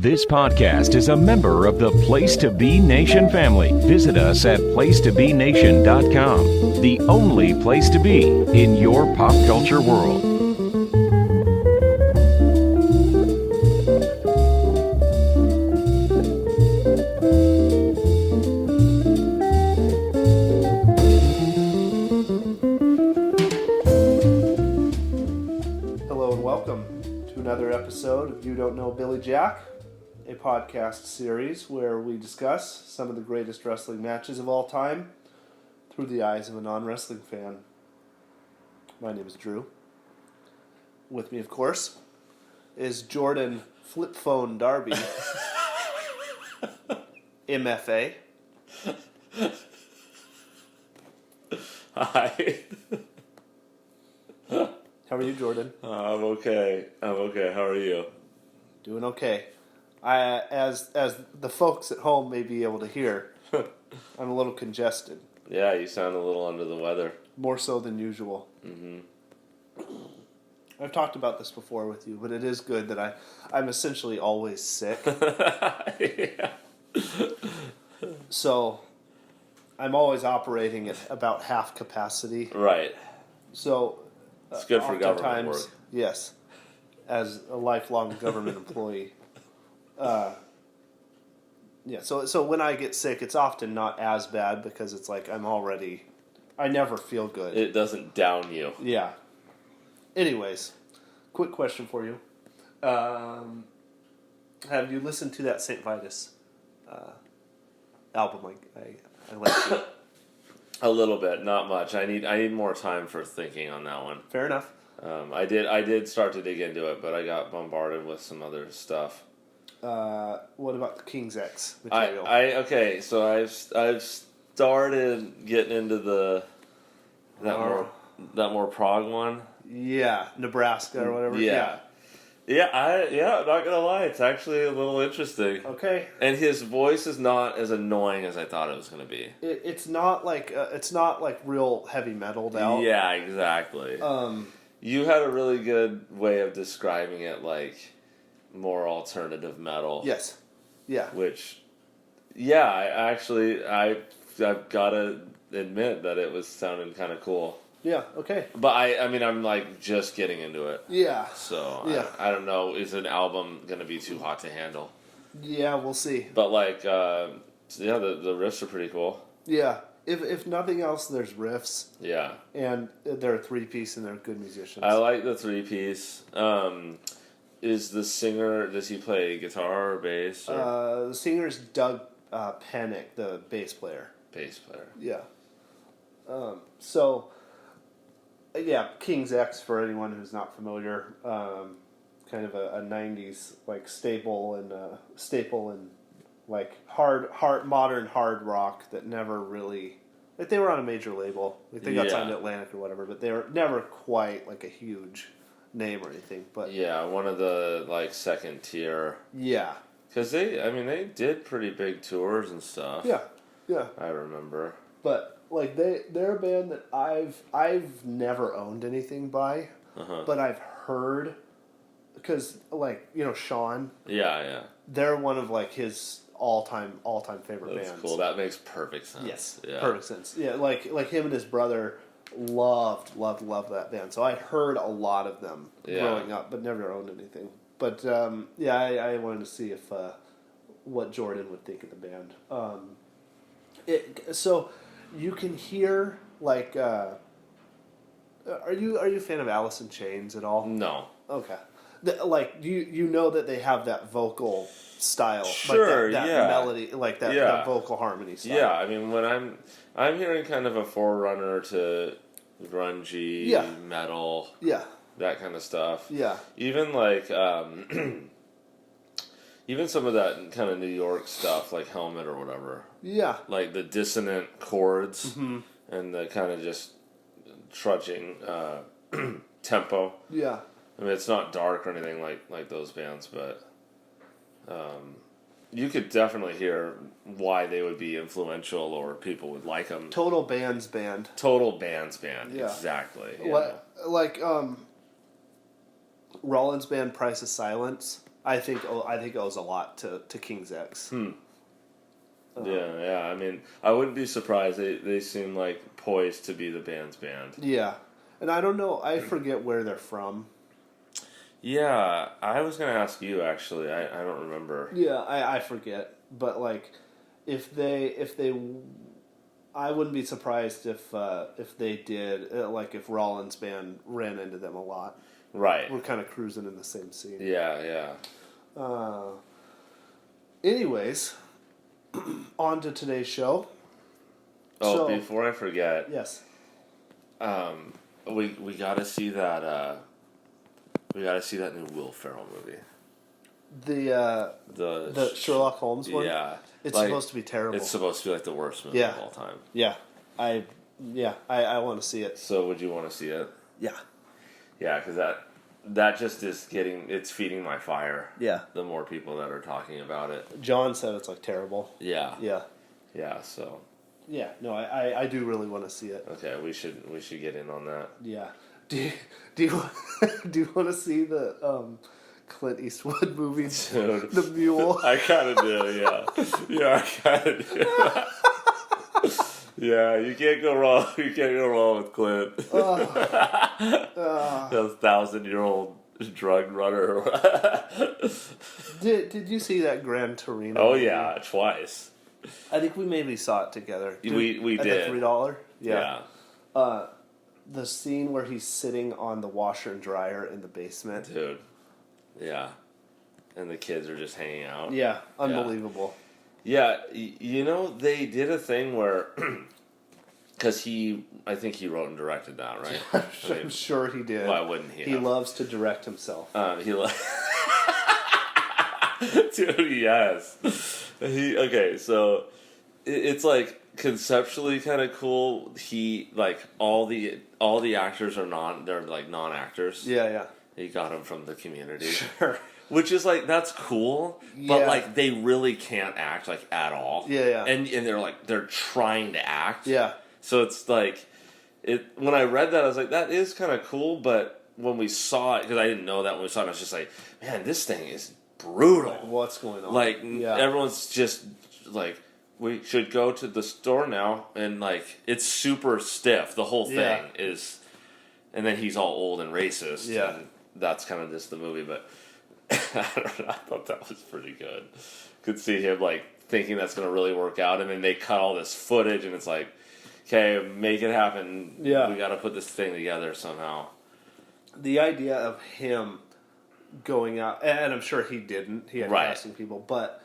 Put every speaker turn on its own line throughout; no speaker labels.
This podcast is a member of the Place to Be Nation family. Visit us at placetobenation.com, the only place to be in your pop culture world.
Hello and welcome to another episode of You Don't Know Billy Jack, a podcast series where we discuss some of the greatest wrestling matches of all time through the eyes of a non-wrestling fan. My name is Drew. With me, of course, is Jordan Flip Phone Darby, MFA.
Hi.
How are you, Jordan?
I'm okay. How are you?
Doing okay. As the folks at home may be able to hear, I'm a little congested.
Yeah, you sound a little under the weather.
More so than usual.
Mm-hmm.
I've talked about this before with you, but it is good that I'm essentially always sick.
Yeah.
So I'm always operating at about half capacity.
Right.
So
It's good for government work.
Yes, as a lifelong government employee. Yeah, so when I get sick, it's often not as bad because it's like I never feel good.
It doesn't down you.
Yeah. Anyways, quick question for you. Have you listened to that St. Vitus album? I like to.
A little bit, not much. I need more time for thinking on that one.
Fair enough.
I did start to dig into it, but I got bombarded with some other stuff.
What about the King's X material?
Okay, so I've started getting into that more prog one.
Yeah, Nebraska or whatever.
Yeah. Not gonna lie, it's actually a little interesting.
Okay.
And his voice is not as annoying as I thought it was gonna be.
It's not like real heavy metal out.
Yeah, exactly. You had a really good way of describing it, like more alternative metal.
Yes. Yeah.
Which, yeah, I've gotta admit that it was sounding kind of cool.
Yeah. Okay.
But I'm like just getting into it.
Yeah.
So
yeah.
I don't know. Is an album gonna be too hot to handle?
Yeah, we'll see.
But like, the riffs are pretty cool.
Yeah. If nothing else, there's riffs.
Yeah. And
they're a 3-piece and they're good musicians.
I like the 3-piece. Is the singer, does he play guitar or bass? Or?
The singer's Doug Panic, the bass player.
Bass player.
Yeah. King's X, for anyone who's not familiar, kind of a 90s like staple and like modern hard rock that never really, like, they were on a major label, like they got signed to Atlantic or whatever, but they were never quite like a huge name or anything. But
yeah, one of the like second tier.
Yeah.
Because they did pretty big tours and stuff.
Yeah. Yeah.
I remember.
But like they're a band that I've never owned anything by, but I've heard, because like, Sean.
Yeah.
They're one of like his all time favorite bands.
That's cool. That makes perfect sense.
Yes.
Yeah.
Perfect sense. Yeah, like him and his brother loved that band. So I heard a lot of them growing up, but never owned anything. But I wanted to see if what Jordan would think of the band. So you can hear like, are you a fan of Alice in Chains at all?
No.
Okay. You know that they have that vocal style,
sure,
like that melody, like that vocal harmony style.
Yeah, when I'm hearing kind of a forerunner to grungy metal, that kind of stuff.
Yeah,
even like even some of that kind of New York stuff, like Helmet or whatever.
Yeah,
like the dissonant chords and the kind of just trudging tempo.
Yeah.
It's not dark or anything like those bands, but you could definitely hear why they would be influential or people would like them.
Total Bands Band.
Yeah. Exactly. Yeah.
Like Rollins' band Price of Silence. I think it owes a lot to King's X.
Yeah. I mean, I wouldn't be surprised. They seem like poised to be the band's band.
Yeah, and I don't know. I forget where they're from.
Yeah, I was gonna ask you actually. I don't remember.
Yeah, I forget. But like, if they, I wouldn't be surprised if they did. Like if Rollins' band ran into them a lot.
Right.
We're kind of cruising in the same scene.
Yeah.
Anyways, on to today's show.
Oh, before I forget.
Yes.
We gotta see that. We gotta see that new Will Ferrell movie.
The Sherlock Holmes one.
Yeah.
It's supposed to be terrible.
It's supposed to be like the worst movie of all time.
Yeah. I want to see it.
So would you want to see it?
Yeah.
Yeah, because that just is it's feeding my fire.
Yeah.
The more people that are talking about it.
John said it's like terrible.
Yeah.
Yeah.
Yeah. So.
Yeah. No, I do really want to see it.
Okay, we should get in on that.
Yeah. Do you want to see the Clint Eastwood movie,
Dude,
The Mule?
I kind of do. Yeah. I kind of do. Yeah, you can't go wrong. You can't go wrong with Clint. That 1,000-year-old drug runner.
Did you see that Gran Torino?
Oh
movie?
yeah, twice.
I think we maybe saw it together.
We
at
did.
The $3.
Yeah.
The scene where he's sitting on the washer and dryer in the basement.
Dude. Yeah. And the kids are just hanging out.
Yeah, unbelievable.
Yeah, they did a thing where, because I think he wrote and directed that, right?
I'm sure he did.
Why wouldn't he?
He loves to direct himself.
Dude, yes. So it's like conceptually kind of cool. He like all the actors are non-actors.
Yeah.
He got them from the Community.
Sure.
Which is like that's cool, but like they really can't act like at all.
Yeah.
And they're trying to act.
Yeah.
So it's like when I read that I was like that is kind of cool, but when we saw it because I didn't know that when we saw it I was just like, man, this thing is brutal.
Like, what's going on?
Like everyone's just like we should go to the store now and like it's super stiff. The whole thing is, and then he's all old and racist.
Yeah.
And that's kind of just the movie, but. I don't know. I thought that was pretty good. Could see him like thinking that's going to really work out, and then they cut all this footage, and it's like, okay, make it happen.
Yeah,
we got to put this thing together somehow.
The idea of him going out, and I'm sure he didn't. He had casting people, but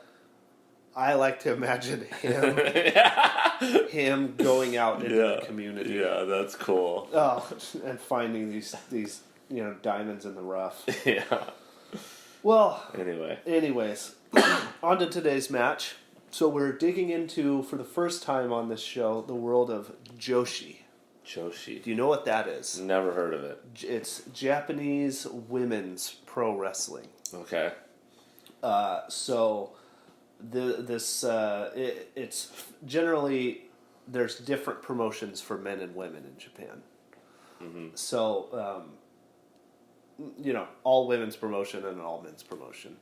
I like to imagine him him going out into the community.
Yeah, that's cool.
Oh, and finding these diamonds in the rough.
Yeah.
Well,
anyways,
on to today's match. So we're digging into, for the first time on this show, the world of Joshi.
Joshi.
Do you know what that is?
Never heard of it.
It's Japanese women's pro wrestling.
Okay.
So it's generally there's different promotions for men and women in Japan. Mm-hmm. So. All women's promotion and all men's promotion.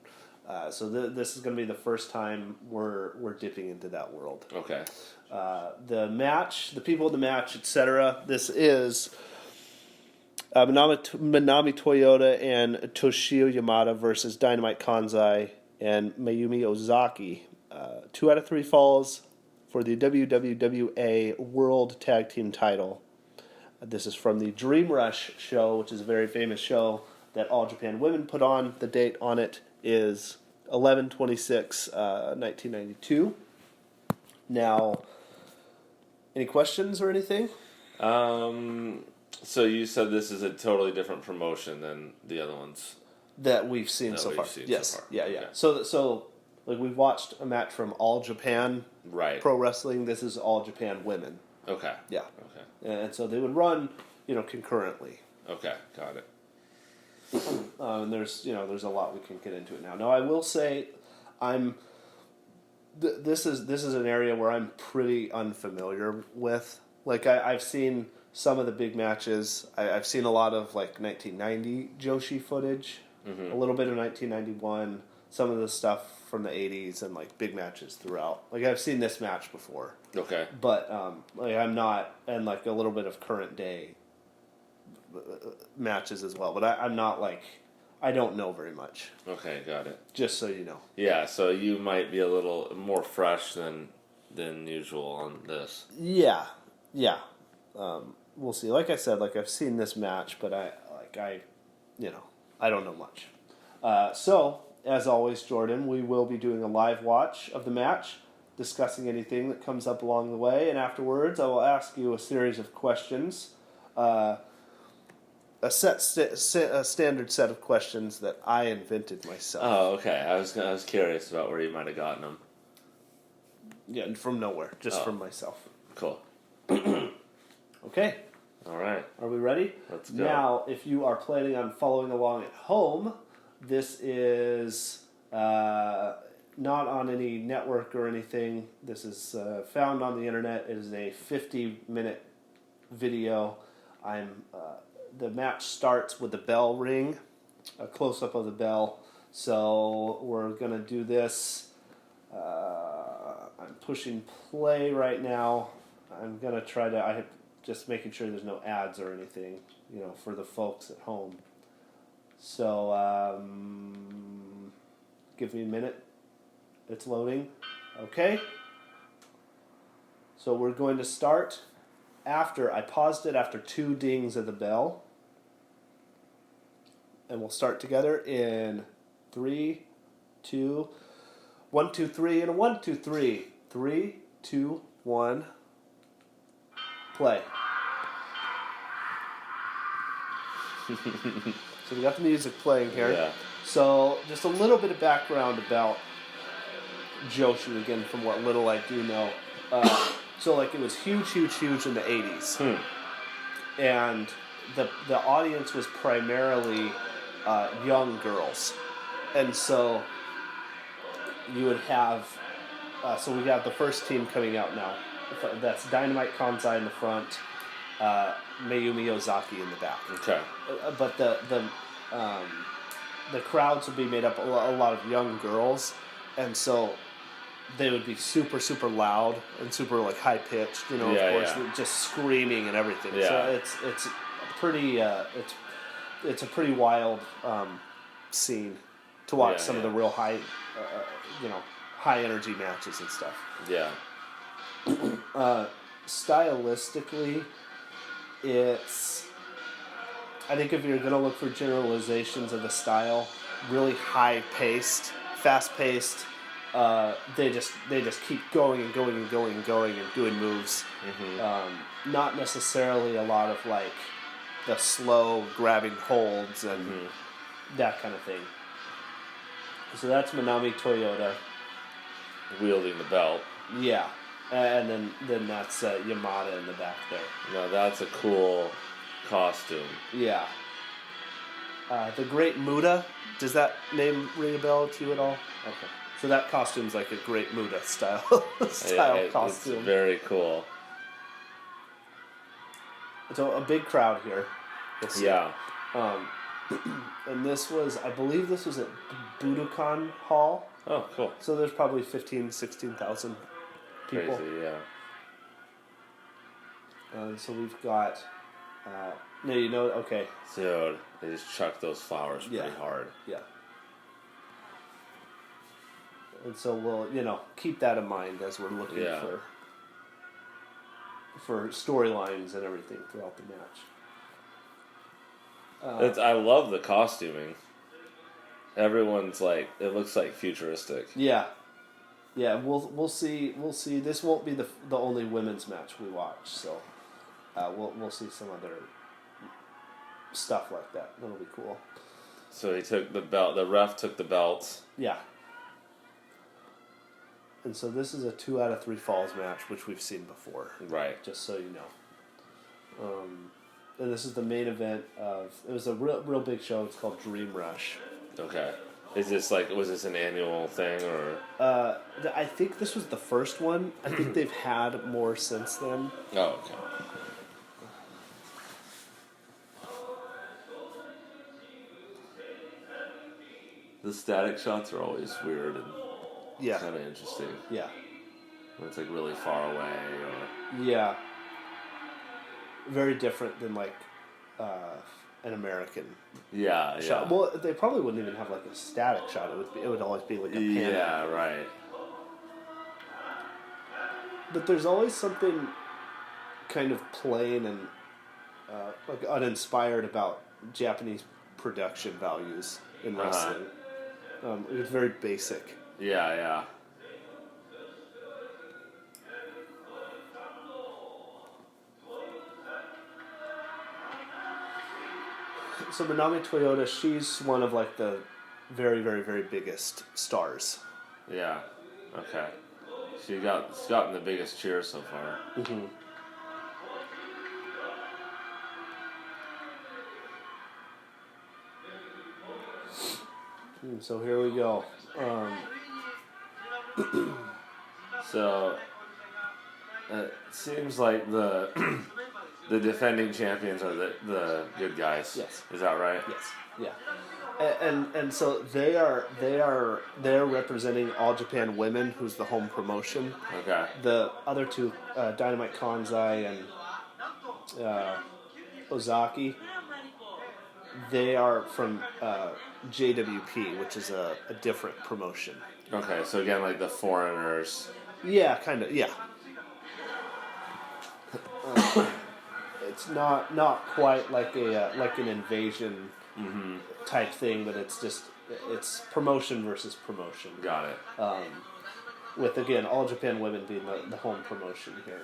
So this is going to be the first time we're dipping into that world.
Okay.
The match, the people in the match, etc. This is Manami Toyota and Toshiyo Yamada versus Dynamite Kansai and Mayumi Ozaki. 2 out of 3 falls for the WWWA World Tag Team title. This is from the Dream Rush show, which is a very famous show that All Japan Women put on. The date on it is 11/26/1992. Now, any questions or anything?
So you said this is a totally different promotion than the other ones
that we've seen so far. Yes. Yeah. Okay. So like we've watched a match from All Japan Pro Wrestling. This is All Japan Women.
Okay.
Yeah. Okay. And so they would run, concurrently.
Okay, got it.
And there's a lot we can get into it now. Now I will say, this is an area where I'm pretty unfamiliar with. Like I've seen some of the big matches. I've seen a lot of like 1990 Joshi footage a little bit of 1991, some of the stuff from the 80s, and like big matches throughout. Like I've seen this match before,
Okay.
but like I'm not, and like a little bit of current day matches as well. But I'm not like, I don't know very much.
Okay, got it.
Just so you know.
Yeah, so you might be a little more fresh than usual on this.
Yeah. We'll see. Like I said, like I've seen this match, but I don't know much. So, as always, Jordan, we will be doing a live watch of the match, discussing anything that comes up along the way, and afterwards I will ask you a series of questions, a standard set of questions that I invented myself.
Oh, okay. I was curious about where you might have gotten them.
Yeah, from nowhere, just from myself.
Cool.
Okay.
All right.
Are we ready?
Let's go.
Now, if you are planning on following along at home, this is not on any network or anything. This is found on the internet. It is a 50-minute video. The match starts with the bell ring, a close-up of the bell. So we're going to do this. I'm pushing play right now. I'm going to try to... just making sure there's no ads or anything, for the folks at home. So, give me a minute. It's loading. Okay. So we're going to start I paused it after 2 dings of the bell. And we'll start together in 3, 2, 1, 2, 3, and a 1, 2, 3. 3, 2, 1. Play. So we got the music playing here.
Yeah.
So just a little bit of background about Joshi, again, from what little I do know. So like it was huge in the 80s. And the audience was primarily young girls. And so you would have, so we got the first team coming out now. That's Dynamite, Kansai in the front, Mayumi, Ozaki in the back.
Okay.
But the crowds would be made up a lot of young girls, and so they would be super loud and super like high pitched. Of course, just screaming and everything.
Yeah.
So it's pretty it's a pretty wild scene to watch some of the real high high energy matches and stuff.
Yeah.
Stylistically, I think if you're going to look for generalizations of the style, really high-paced, fast-paced, they just keep going and doing moves. Mm-hmm. Not necessarily a lot of like the slow grabbing holds and that kind of thing. So that's Manami Toyota
wielding the belt.
Yeah. And then that's Yamada in the back there.
No, that's a cool costume.
Yeah. The Great Muda, does that name ring a bell to you at all? Okay. So that costume's like a Great Muda style costume.
It's very cool.
So a big crowd here.
Yeah.
And I believe this was at Budokan Hall.
Oh, cool.
So there's probably 16,000 people.
Crazy, yeah.
So we've got... okay.
Dude, they just chuck those flowers pretty hard.
Yeah. And so we'll, keep that in mind as we're looking for storylines and everything throughout the match.
I love the costuming. Everyone's like, it looks like futuristic.
Yeah. Yeah, we'll see. This won't be the only women's match we watch, so we'll see some other stuff like that. That'll be cool.
So he took the belt. The ref took the belts.
Yeah. And so this is a 2 out of 3 falls match, which we've seen before.
Right.
Just so you know. And this is the main event of. It was a real big show. It's called Dream Rush.
Okay. Was this an annual thing or?
I think this was the first one. I think they've had more since then.
Oh, okay. The static shots are always weird and
Yeah.
kind of interesting.
Yeah.
When it's like really far away or...
Yeah. Very different than like an American shot. Well, they probably wouldn't even have like a static shot. It would always be like a pan.
Yeah, right.
But there's always something kind of plain and like uninspired about Japanese production values in wrestling. It was very basic.
Yeah.
So Manami Toyota, she's one of like the very, very, very biggest stars.
Yeah. Okay. She's gotten the biggest cheer so far.
Mm-hmm. So here we go.
So it seems like the the defending champions are the good guys.
Yes.
Is that right?
Yes. Yeah. And so they're representing All Japan Women, who's the home promotion.
Okay.
The other two, Dynamite Kansai and Ozaki, they are from JWP, which is a different promotion.
Okay, so again, like the foreigners.
Yeah, kind of. Yeah. It's not quite like like an invasion type thing, but it's promotion versus promotion.
Got it.
With again, All Japan Women being the home promotion here.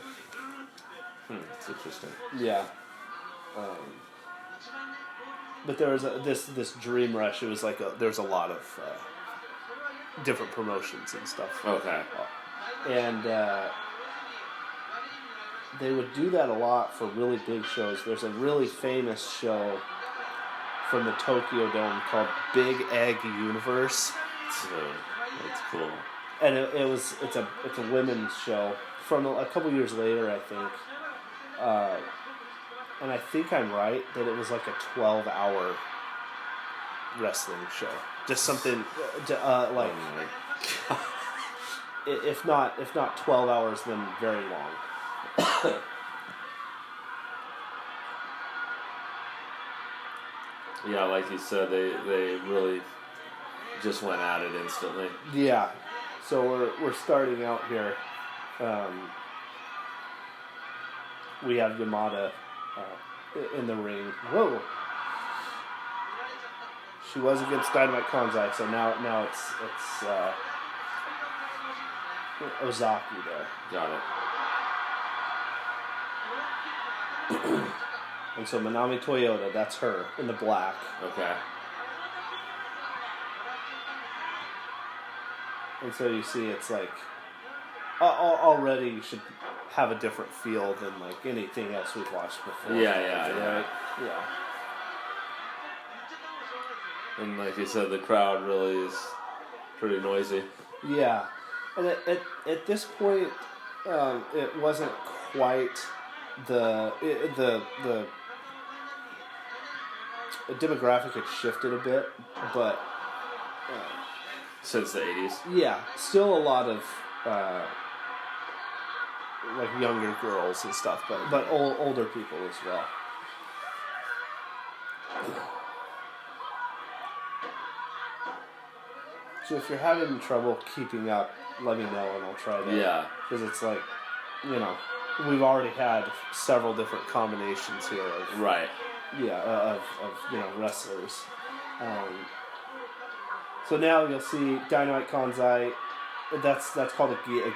It's interesting.
Yeah. But there was this Dream Rush. It was like there's a lot of different promotions and stuff.
Okay.
And they would do that a lot for really big shows. There's a really famous show from the Tokyo Dome called Big Egg Universe.
That's cool.
And it's a women's show from a couple years later, I think. And I think I'm right that it was like a 12-hour wrestling show. Just something like,
Oh my God.
if not 12 hours, then very long.
Yeah, like you said, they really just went at it instantly.
Yeah. So we're starting out here. We have Yamada in the ring. Whoa. She was against Dynamite Kansai, so now it's Ozaki there.
Got it.
And so Manami Toyota, that's her in the black.
Okay.
And so you see it's like already you should have a different feel than like anything else we've watched before.
Yeah.
Right? Yeah.
And like you said, the crowd really is pretty noisy.
Yeah. And at this point, it wasn't quite the demographic had shifted a bit, but
Since the 80s.
yeah, still a lot of like younger girls and stuff, but older people as well. So if you're having trouble keeping up, let me know and I'll try to.
Yeah.
Because it's like, we've already had several different combinations here of
Right.
of wrestlers. So now you'll see Dynamite Kansai. That's called a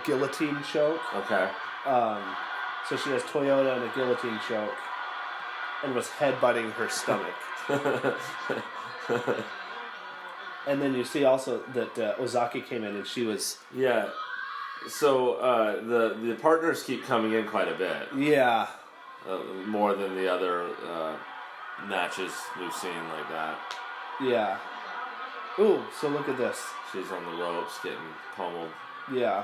guillotine choke.
Okay.
So she has Toyota and a guillotine choke, and was headbutting her stomach. And then you see also that Ozaki came in and she was
Yeah. So the partners keep coming in quite a bit.
yeah.
More than the other matches we've seen like that.
Yeah. Ooh, so look at this.
She's on the ropes getting pummeled.
Yeah.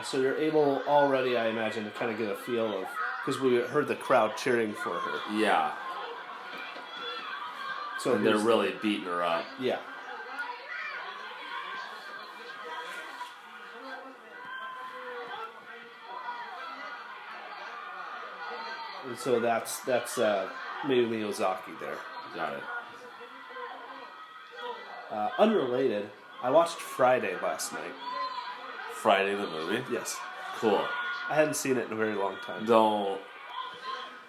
So you're able already, I imagine, to kind of get a feel of, because we heard the crowd cheering for her.
Yeah.
So
and they're really beating her up.
Yeah. And so that's Mayumi Ozaki there.
Got it.
Unrelated, I watched Friday last night.
Friday the movie?
Yes.
Cool.
I hadn't seen it in a very long time.
Don't.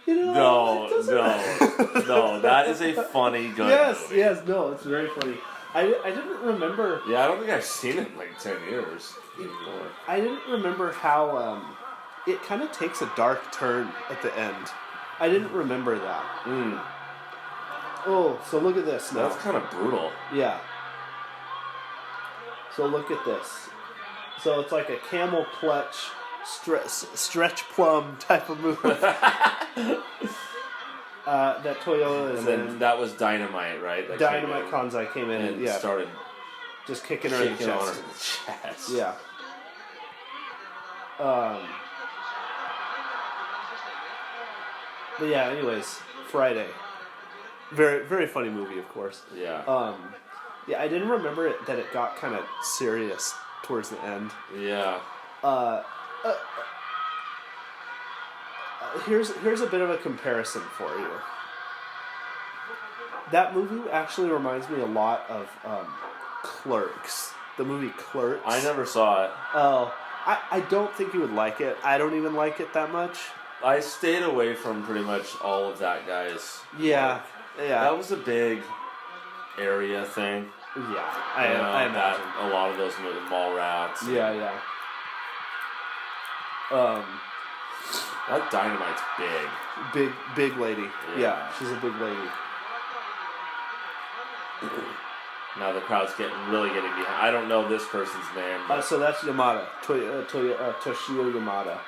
You know,
No. That is a funny, good movie.
Yes, no, it's very funny. I didn't remember.
Yeah, I don't think I've seen it in like 10 years. Anymore.
I didn't remember how it kind of takes a dark turn at the end. I didn't remember that. Oh, so look at this now.
That's kind of brutal.
Yeah. So look at this. So it's like a camel clutch, stretch plum type of move. That Toyota
and then that was Dynamite, right? That
Dynamite Kansai came in and
started
just kicking her in the chest. Yeah. But yeah, anyways, Friday. Very, very funny movie, of course.
Yeah.
Yeah, I didn't remember that it got kind of serious towards the end.
Yeah.
Here's a bit of a comparison for you. That movie actually reminds me a lot of Clerks. The movie Clerks.
I never saw it.
Oh, I don't think you would like it. I don't even like it that much.
I stayed away from pretty much all of that guy's
Yeah.
work. That was a big area thing.
Yeah, I imagine.
A lot of those mall rats.
Yeah.
That Dynamite's big.
Big lady. Yeah, she's a big lady.
Now the crowd's really getting behind. I don't know this person's name.
So that's Yamada, Toshiyo Yamada.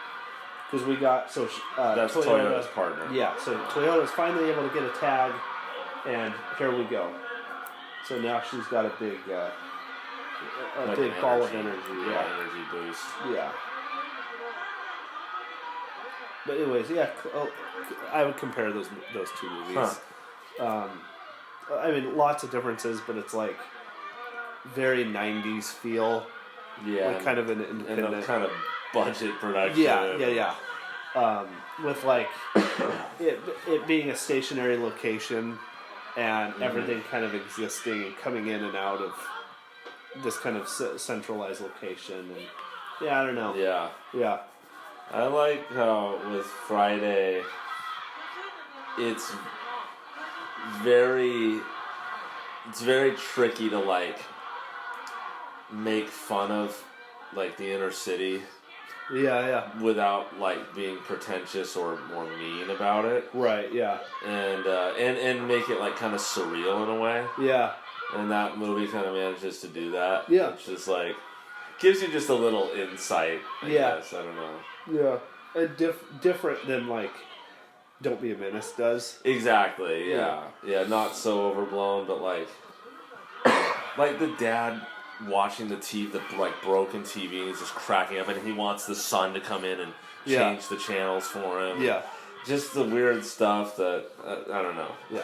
Because we got
that's Toyota's partner.
Yeah, so Toyota's finally able to get a tag, and here we go. So now she's got a big, big ball of energy.
Yeah, energy boost.
Yeah. But anyways, yeah, I would compare those two movies.
Huh.
I mean, lots of differences, but it's like very 90s feel.
Yeah.
Like kind of an independent.
And a kind of budget production.
Yeah. With like it being a stationary location and everything kind of existing and coming in and out of this kind of centralized location. And yeah, I don't know. Yeah.
I like how with Friday, it's very tricky to like make fun of like the inner city.
Yeah.
Without like being pretentious or more mean about it.
Right. Yeah.
And make it like kind of surreal in a way.
Yeah.
And that movie kind of manages to do that.
Yeah.
It's just like gives you just a little insight. I guess. I don't know.
Yeah. And different than like Don't Be a Menace does.
Exactly. Yeah. Not so overblown, but like the dad watching the like broken TV, and he's just cracking up, and he wants the son to come in and change the channels for him.
Yeah.
Just the weird stuff that I don't know.
Yeah.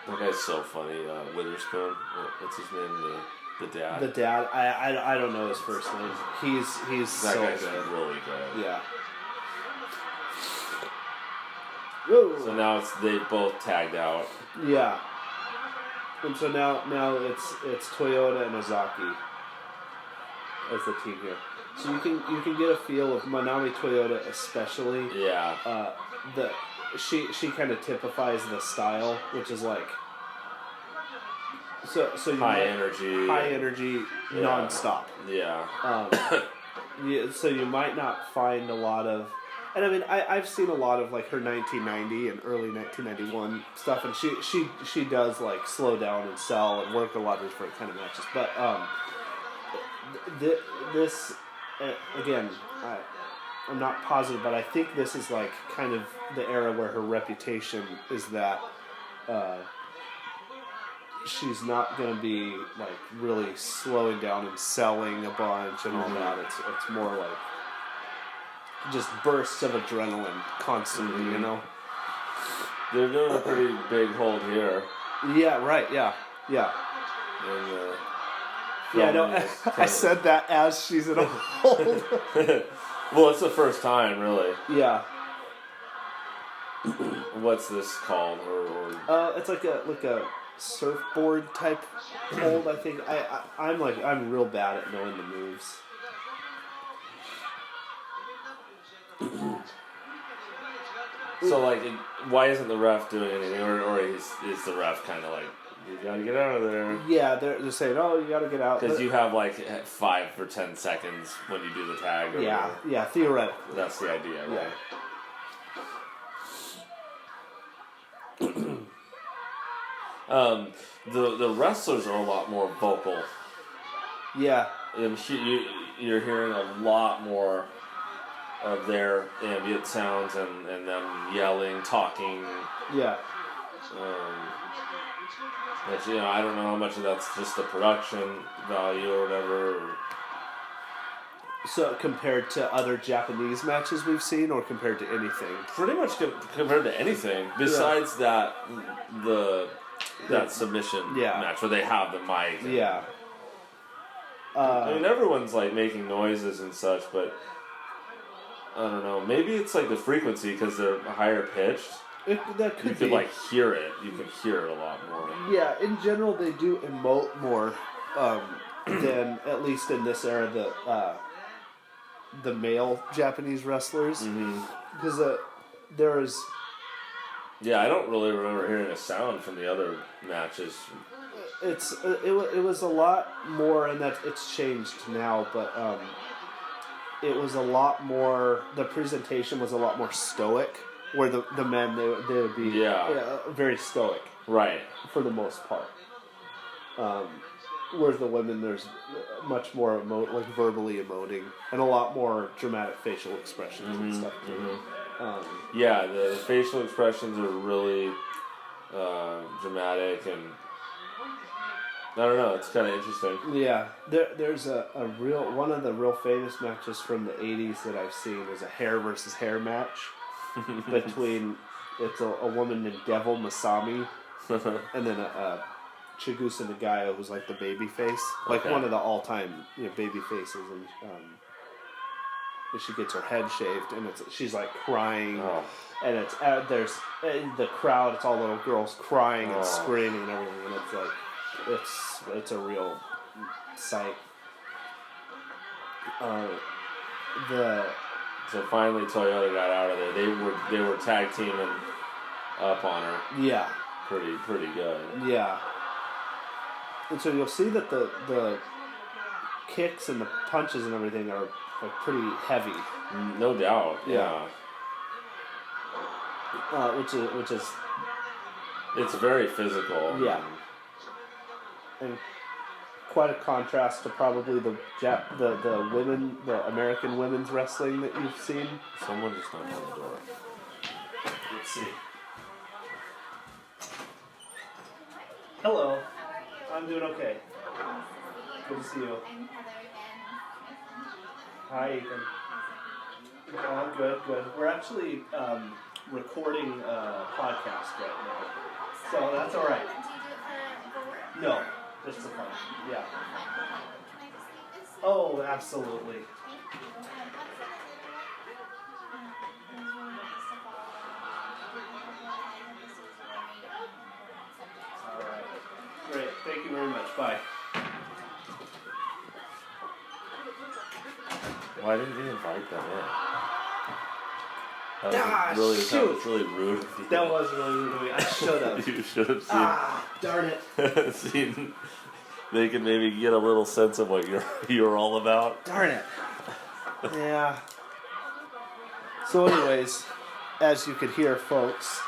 That guy's so funny. Witherspoon. What's his name? The dad.
The dad. I don't know his first name. He's
that
so
guy's
good.
really good.
Yeah. Whoa.
So now they both tagged out.
Yeah. And so now it's Toyota and Ozaki as the team here. So you can get a feel of Manami Toyota especially.
Yeah.
She kind of typifies the style, which is like so you
high energy,
nonstop.
Yeah.
So you might not find a lot of. And I mean, I've seen a lot of like her 1990 and early 1991 stuff, and she does like slow down and sell and work a lot of different kind of matches. But this again, I'm not positive, but I think this is like kind of the era where her reputation is that she's not going to be like really slowing down and selling a bunch and all that. It's more like just bursts of adrenaline constantly, you know?
They're doing a pretty big hold here.
Yeah, right, yeah.
And,
Yeah, no, I said that as she's in a hold.
well, it's the first time, really.
Yeah.
What's this called?
It's like a surfboard type hold, I think. I'm real bad at knowing the moves.
So, like, why isn't the ref doing anything? Or is the ref kind of like, you gotta get out of there?
Yeah, they're saying, oh, you gotta get out.
Because you have, like, 5 or 10 seconds when you do the tag. Or
yeah, theoretically.
That's the idea, right?
Yeah.
The wrestlers are a lot more vocal.
Yeah.
You're hearing a lot more of their ambient sounds and them yelling, talking.
Yeah.
But, I don't know how much of that's just the production value or whatever.
So compared to other Japanese matches we've seen, or compared to anything?
Pretty much compared to anything besides that submission match where they have the mic.
Yeah.
I mean, everyone's like making noises and such, but I don't know. Maybe it's like the frequency because they're higher pitched.
That could
you
be.
could like hear it. You can hear it a lot more.
Yeah, in general, they do emote more than, at least in this era, the male Japanese wrestlers. Because there is.
Yeah, I don't really remember hearing a sound from the other matches.
It was a lot more, and that it's changed now, but it was a lot more. The presentation was a lot more stoic. Where the men they would be very stoic,
right,
for the most part. Whereas the women, there's much more like verbally emoting and a lot more dramatic facial expressions and stuff too.
Yeah, the facial expressions are really dramatic, and I don't know, it's kind of interesting.
Yeah, there's a real one of the real famous matches from the '80s that I've seen is a hair versus hair match. Between it's a woman named Devil Masami and then a Chigusa Nagaya who's like the baby face, like one of the all-time baby faces, and she gets her head shaved and she's like crying, and it's there's the crowd, it's all little girls crying and screaming and everything, and it's like it's a real sight.
So finally, Toyota got out of there. They were tag teaming up on her.
Yeah,
pretty good.
Yeah, and so you'll see that the kicks and the punches and everything are pretty heavy.
No doubt. Yeah.
Which is
it's very physical.
Yeah. And quite a contrast to probably the women, the American women's wrestling that you've seen.
Someone just knocked on the door.
Let's see. Hello. I'm doing okay. Good to see you. Hi, Ethan. Oh, good. We're actually recording a podcast right now, so that's all right. No. Just for fun. Yeah. Oh, absolutely. All right. Great. Thank you very much. Bye.
Why didn't you invite them in? That was really rude of you.
That was really rude of me. I should have.
You should have seen.
Darn it.
Seen. They could maybe get a little sense of what you're all about.
Darn it. Yeah. So anyways, as you could hear, folks,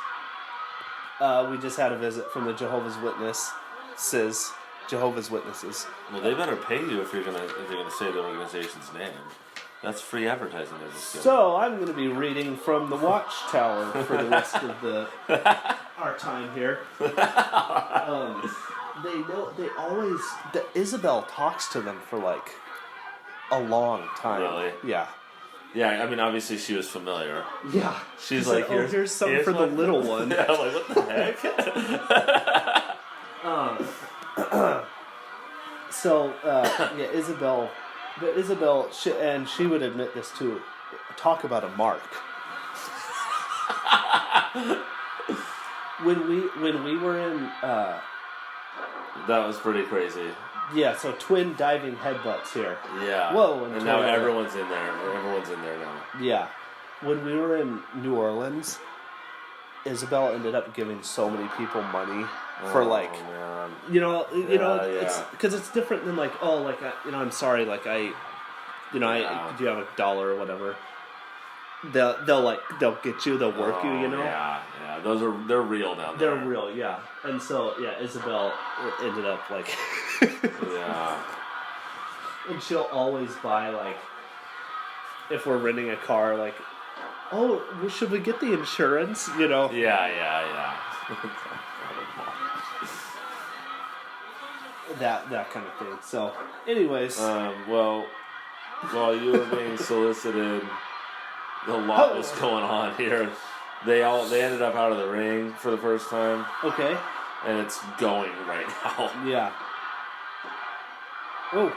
we just had a visit from the Jehovah's Witnesses.
Well, they better pay you if you're gonna say the organization's name. That's free advertising. They're just giving.
So I'm going to be reading from the Watchtower for the rest of our time here. Isabel talks to them for like a long time.
Really?
Yeah.
Yeah, I mean, obviously she was familiar.
Yeah.
She's
She
like,
said, here's something for the little one.
Yeah, I'm like, what the heck?
So, yeah, Isabel, she would admit this too. Talk about a mark. when we were in,
That was pretty crazy.
yeah, so twin diving headbutts here.
Yeah.
Whoa,
and now everyone's in there. Everyone's in there now.
Yeah, when we were in New Orleans, Isabel ended up giving so many people money for
man.
It's because it's different than like, oh, like I'm sorry, like do you have $1 or whatever? They'll get you, they'll work you, you know.
Yeah. They're real down there.
They're real, yeah. And so Isabel ended up like,
Yeah.
and she'll always buy like, if we're renting a car, like, oh, should we get the insurance? You know.
Yeah.
that kind of thing. So, anyways,
well, while you were being solicited, a lot was going on here. They ended up out of the ring for the first time.
Okay.
And it's going right now.
Yeah. Oh,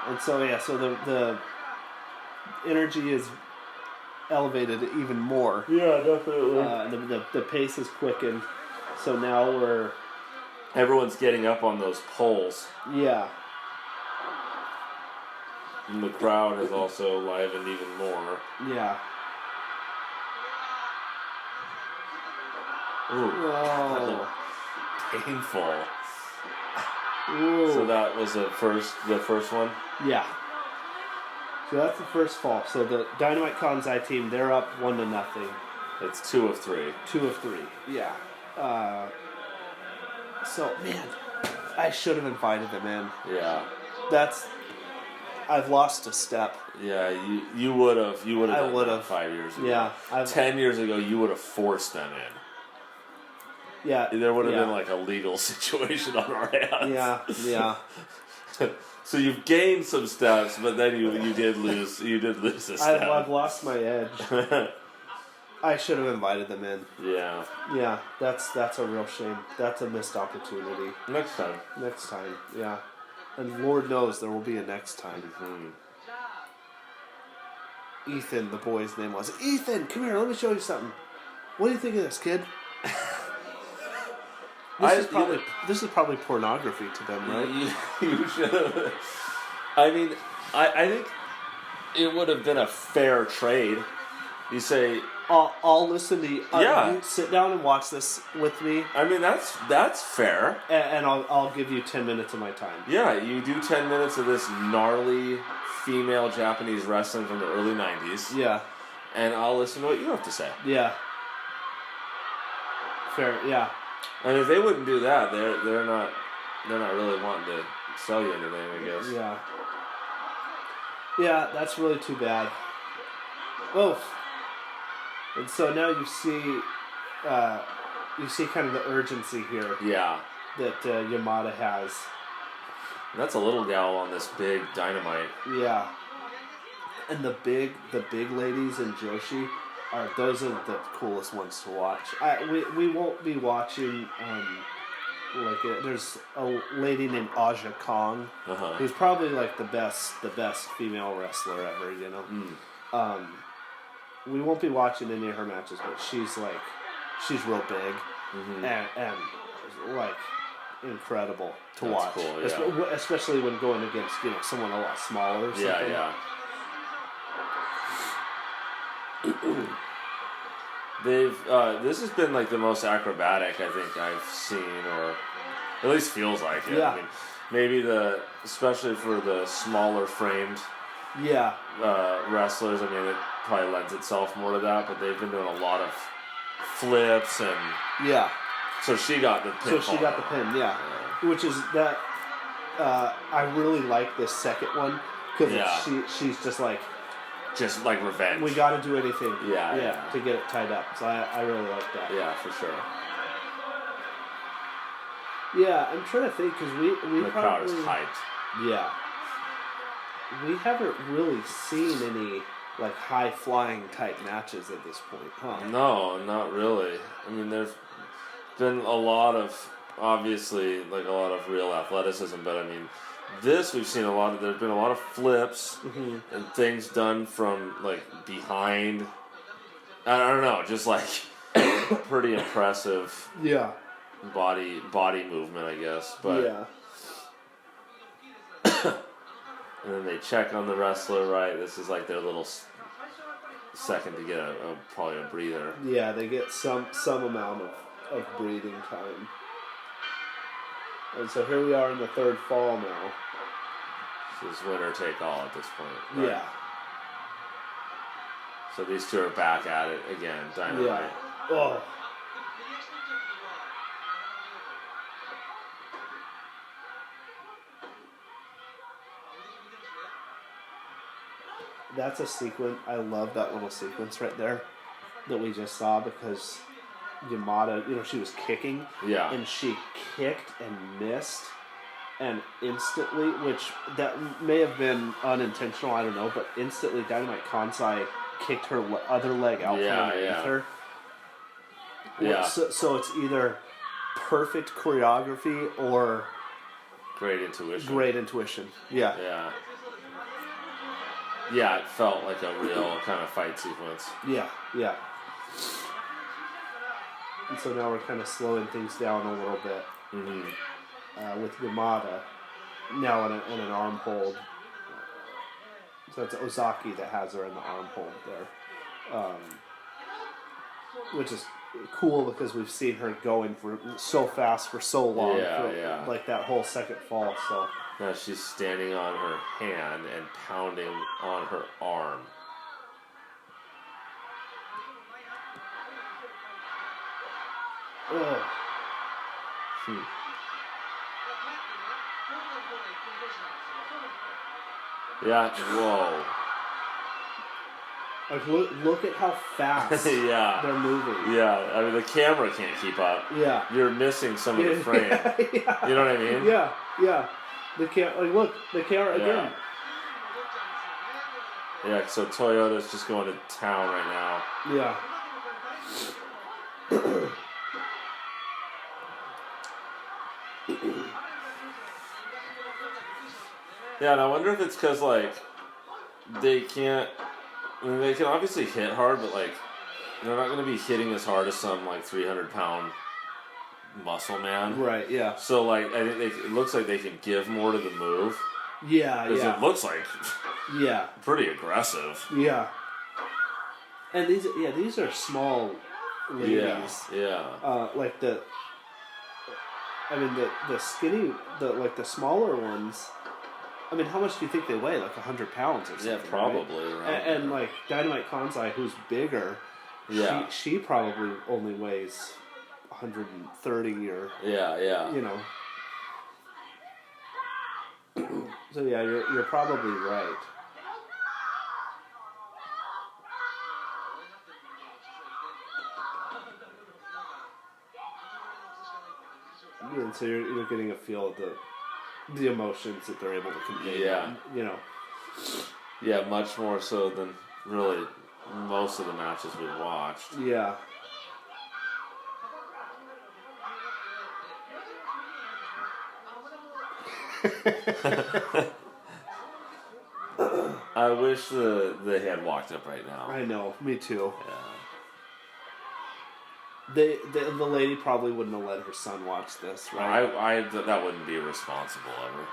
and so so the energy is elevated even more.
Yeah, definitely.
The pace is quickened. So now
everyone's getting up on those poles.
Yeah.
And the crowd has also livened even more.
Yeah.
Ooh.
Whoa.
Painful.
Ooh.
So that was the first one?
Yeah. So that's the first fall. So the Dynamite Kansai team, they're up 1-0.
It's 2 of 3.
2 of 3. Yeah. So man, I should have invited them in.
Yeah.
I've lost a step.
Yeah, you would have. I would have 5 years ago.
Yeah.
10 years ago, you would have forced them in.
Yeah.
There would have been like a legal situation on our hands.
Yeah.
So you've gained some steps, but then you did lose. You did lose a step.
I've lost my edge. I should have invited them in.
Yeah.
Yeah, that's a real shame. That's a missed opportunity.
Next time.
Yeah. And Lord knows there will be a next time.
Mm-hmm.
Ethan, the boy's name was. Ethan, come here, let me show you something. What do you think of this, kid? This is probably pornography to them, right?
You should have. I mean, I think it would have been a fair trade. You say,
I'll listen to you. You sit down and watch this with me.
I mean, that's fair.
And I'll give you 10 minutes of my time.
Yeah, you do 10 minutes of this gnarly female Japanese wrestling from the early 90s.
Yeah.
And I'll listen to what you have to say.
Yeah. Fair, yeah.
And if they wouldn't do that, they're not really wanting to sell you anything, I guess.
Yeah. Yeah, that's really too bad. Oh. And so now you see kind of the urgency here.
Yeah.
That Yamada has.
And that's a little gal on this big Dynamite.
Yeah. And the big ladies in Joshi those are the coolest ones to watch. We won't be watching there's a lady named Aja Kong, who's probably like the best female wrestler ever, you know. We won't be watching any of her matches, but she's real big and like incredible to watch.
Cool, yeah.
Especially when going against someone a lot smaller or something.
Yeah. This has been like the most acrobatic I think I've seen, or at least feels like it.
Yeah.
I mean, maybe especially for the smaller framed wrestlers, I mean, it probably lends itself more to that, but they've been doing a lot of flips and so she got the pin.
Yeah. Which is that I really like this second one because she's just like
revenge.
We got to do anything to get it tied up. So I really like that.
Yeah, for sure.
Yeah, I'm trying to think because we
the crowd is hyped.
Yeah. We haven't really seen any like high flying type matches at this point, huh?
No, not really. I mean, there's been a lot of, obviously, like a lot of real athleticism, but I mean, this we've seen a lot of, there's been a lot of flips and things done from like behind. I don't know, just like pretty impressive
Yeah.
body movement, I guess. But
Yeah.
and then they check on the wrestler, right? This is like their little second to get probably a breather.
Yeah, they get some amount of breathing time. And so here we are in the third fall now.
This is winner take all at this point. Right?
Yeah.
So these two are back at it again. Dynamite.
Yeah. Oh. That's a sequence. I love that little sequence right there that we just saw because Yamada, she was kicking.
Yeah.
And she kicked and missed. And instantly, which that may have been unintentional, I don't know, but instantly Dynamite Kansai kicked her other leg out from underneath her.
Yeah.
So it's either perfect choreography or
great intuition.
Yeah.
Yeah. Yeah, it felt like a real kind of fight sequence.
Yeah. And so now we're kind of slowing things down a little bit. With Yamada now in an arm hold. So it's Ozaki that has her in the arm hold there. Which is cool because we've seen her going for so fast for so long.
Yeah.
Like that whole second fall. So
now she's standing on her hand and pounding on her arm.
Ugh.
Yeah, whoa.
Like look at how fast
yeah.
they're moving.
Yeah, I mean the camera can't keep up.
Yeah.
You're missing some of the frame.
Yeah.
You know what I mean?
Yeah. Look, the camera again.
Yeah, so Toyota's just going to town right now.
Yeah.
Yeah, and I wonder if it's because, like, they can't... I mean, they can obviously hit hard, but, like, they're not going to be hitting as hard as some, like, 300-pound muscle man.
Right, yeah.
So, like, I think it looks like they can give more to the move.
Yeah.
It looks like...
Yeah.
Pretty aggressive.
Yeah. And these are small ladies.
Yeah.
Like the skinny, the smaller ones. I mean, how much do you think they weigh? Like 100 pounds or something?
Yeah, probably.
Right? And like Dynamite Kansai, who's bigger, she probably only weighs 130 or
yeah.
So yeah, you're probably right. And so you're getting a feel of the emotions that they're able to convey.
Yeah.
Yeah,
much more so than really most of the matches we've watched.
Yeah.
I wish they had walked up right now.
I know, me too.
Yeah.
The lady probably wouldn't have let her son watch this, right?
That wouldn't be responsible ever.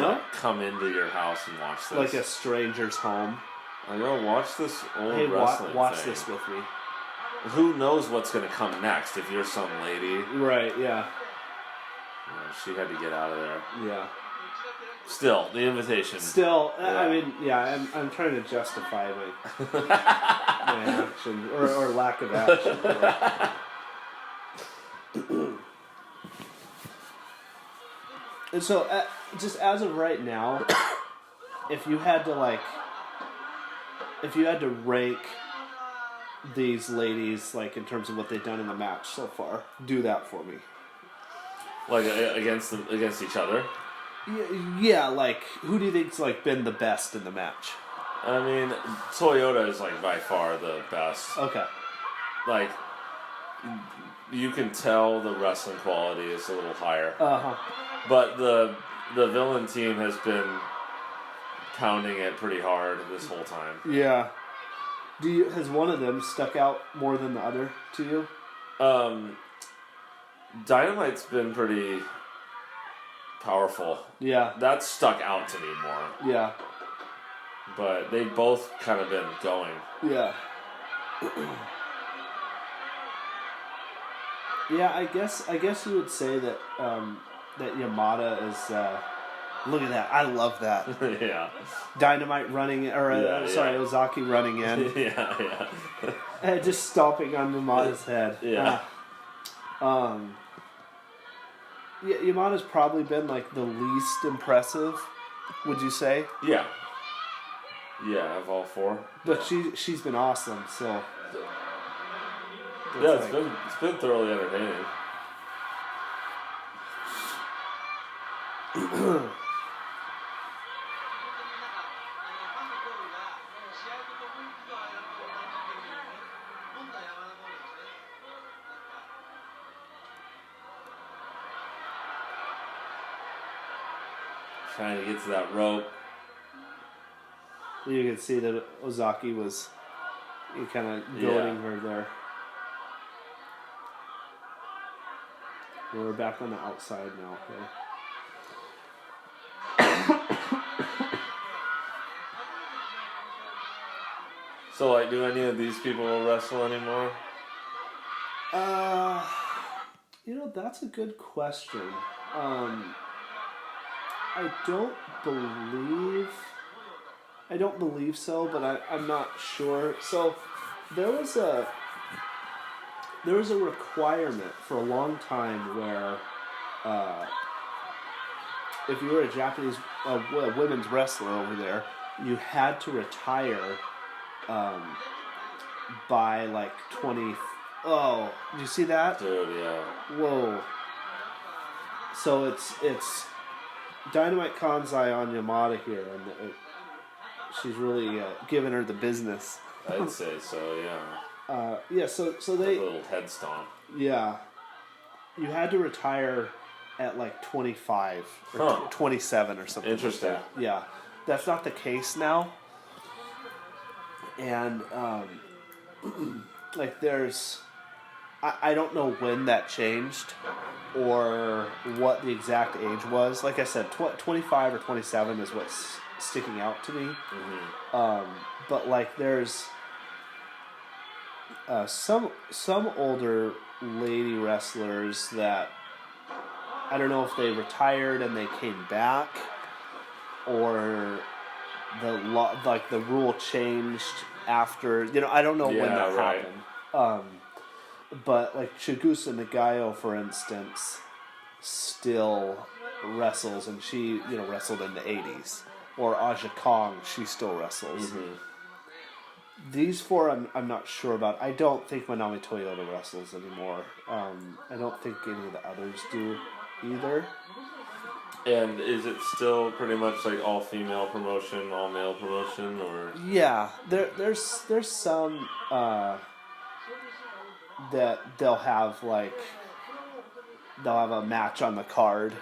No?
To come into your house and watch this.
Like a stranger's home.
I know, watch this old
Hey,
wrestling
watch
thing.
this with me.
Who knows what's going to come next if you're some lady.
Right, yeah.
She had to get out of there.
Yeah.
Still, the invitation.
Still,
Yeah.
I mean, yeah, I'm trying to justify my action or lack of action. And so, just as of right now, if you had to rank these ladies, like in terms of what they've done in the match so far, do that for me.
Like against each other.
Yeah, like who do you think's like been the best in the match?
I mean, Toyota is like by far the best.
Okay.
Like, you can tell the wrestling quality is a little higher. But the villain team has been pounding it pretty hard this whole time.
Yeah. Has one of them stuck out more than the other to you?
Dynamite's been pretty powerful.
Yeah.
That stuck out to me more.
Yeah.
But they both kind of been going.
Yeah. Yeah, I guess you would say that that Yamada is. Look at that! I love that.
Yeah.
Dynamite running, Ozaki running in.
Yeah.
And just stomping on Yamada's head.
Yeah.
Yamada's probably been like the least impressive. Would you say?
Yeah. Yeah, of all four.
But she's been awesome. So.
Yeah, it's been thoroughly entertaining. Trying to get to that rope.
You can see that Ozaki was kind of goading her there. We're back on the outside now. Okay.
So, like, do any of these people wrestle anymore?
That's a good question. I don't believe so, but I'm not sure. So there was a requirement for a long time where if you were a Japanese women's wrestler over there, you had to retire by like 20. Oh, did you see that?
Dude, yeah.
Whoa. So it's Dynamite Kansai on Yamada here, and she's really giving her the business.
I'd say so, yeah.
So they
a little head stomp.
Yeah, you had to retire at like 25 or 27 or something.
Interesting.
Like that. Yeah, that's not the case now. And like there's, I don't know when that changed or what the exact age was. Like I said, 25 or 27 is what's sticking out to me.
Mm-hmm.
But like there's some older lady wrestlers that I don't know if they retired and they came back or the rule changed after, I don't know when that happened. But like Chigusa Nagayo, for instance, still wrestles, and she wrestled in the 80s. Or Aja Kong, she still wrestles.
Mm-hmm.
These four, I'm not sure about. I don't think Manami Toyota wrestles anymore. I don't think any of the others do either.
And is it still pretty much like all female promotion, all male promotion, or?
Yeah, there's some that they'll have a match on the card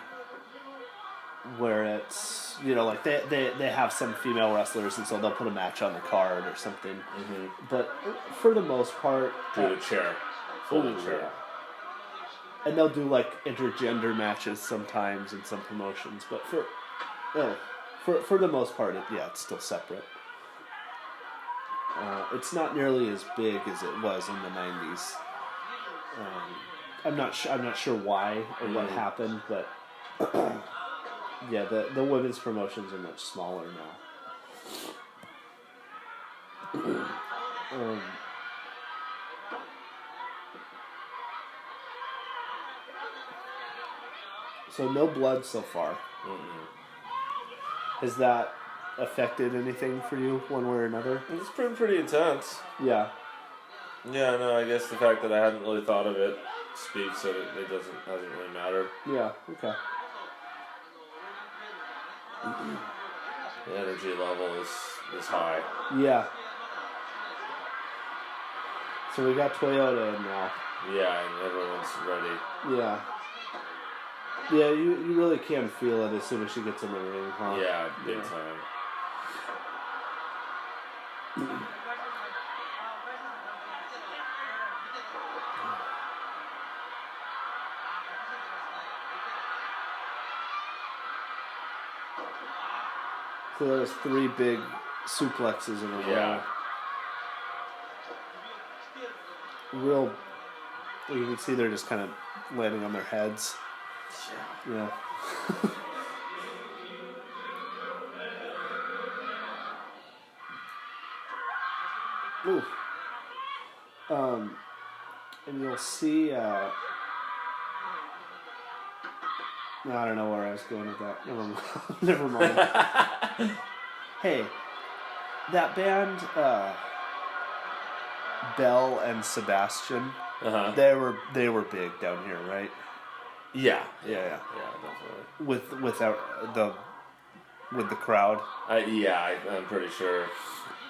where it's like they have some female wrestlers, and so they'll put a match on the card or something.
Mm-hmm.
But for the most part,
do a chair, folded chair.
Yeah. And they'll do like intergender matches sometimes in some promotions, but for the most part, it's still separate. It's not nearly as big as it was in the 90s. I'm not sure why or what happened, but yeah, the women's promotions are much smaller now. So no blood so far.
Mm-mm.
Has that affected anything for you, one way or another?
It's been pretty intense.
Yeah.
Yeah, no, I guess the fact that I hadn't really thought of it speaks that it hasn't really mattered.
Yeah. Okay.
The energy level is high.
Yeah. So we got Toyota in now.
Yeah, and everyone's ready.
Yeah. Yeah, you really can feel it as soon as she gets in the ring, huh?
Yeah, big time.
So there's 3 big suplexes in a row.
Yeah.
Real, you can see they're just kind of landing on their heads. Yeah. Ooh. And you'll see, I don't know where I was going with that. Never mind. Hey, that band, Belle and Sebastian, they were big down here, right?
Yeah,
Yeah,
definitely.
with the crowd.
I'm pretty sure.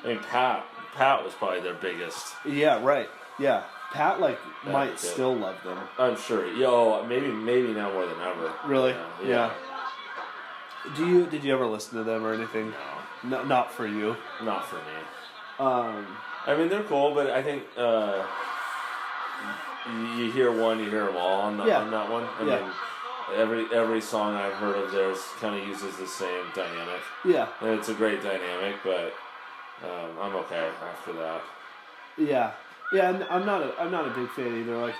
I mean, Pat was probably their biggest.
Yeah, right. Yeah, Pat might
good.
still love them.
I'm sure. Yo, maybe now more than ever.
Really?
Yeah.
Did you ever listen to them or anything?
No.
No, not for you.
Not for me.
Um,
I mean, they're cool, but I think you hear one, you hear them all on that one. I mean, every song I've heard of theirs kind of uses the same dynamic.
Yeah.
And it's a great dynamic, but I'm okay after that.
Yeah. Yeah, and I'm not a big fan either. Like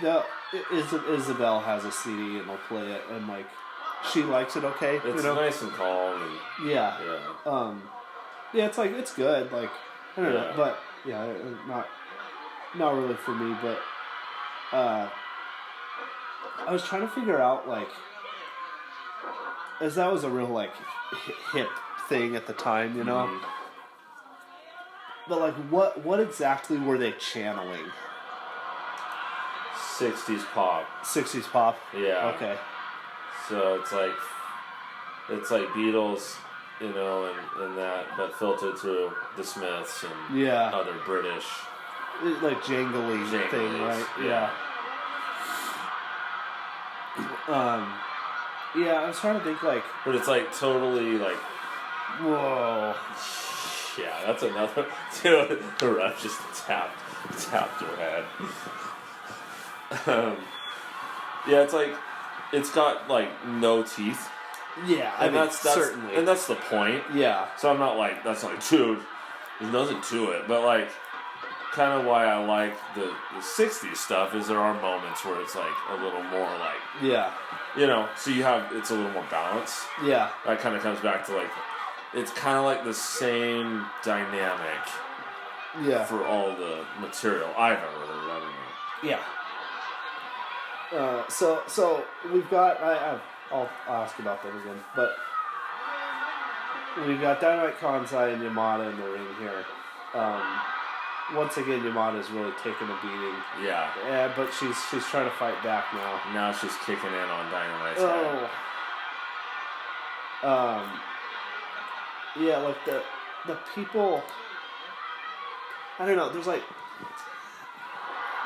Isabel has a CD and they'll play it, and she likes it. Okay,
It's nice and calm. And,
yeah.
Yeah.
It's it's good. I don't know, but not really for me. But I was trying to figure out as that was a real hip thing at the time, you know.
Mm-hmm.
But what exactly were they channeling?
60s pop.
60s pop?
Yeah.
Okay.
So it's like Beatles, you know, and that, but filtered through the Smiths and other British.
Jangly thing, right?
Yeah.
Yeah, I was trying to think
But it's totally
whoa.
Yeah, that's another. Dude, the ref just tapped her head. Yeah, it's got no teeth.
Yeah,
and that's
certainly,
and that's the point.
Yeah.
So I'm not that's dude, there's nothing to it, but kind of why I like the 60s stuff is there are moments where it's a little more
yeah,
you know, so it's a little more balanced.
Yeah.
That kind of comes back to it's kind of the same dynamic.
Yeah.
For all the material I've ever heard. I don't know.
Yeah. So we've got I'll ask about them again, but we've got Dynamite, Kansai, and Yamada in the ring here. Once again, Yamada's really taking a beating.
Yeah.
Yeah, but she's trying to fight back now.
Now she's kicking in on Dynamite's
head. Yeah, the people. I don't know.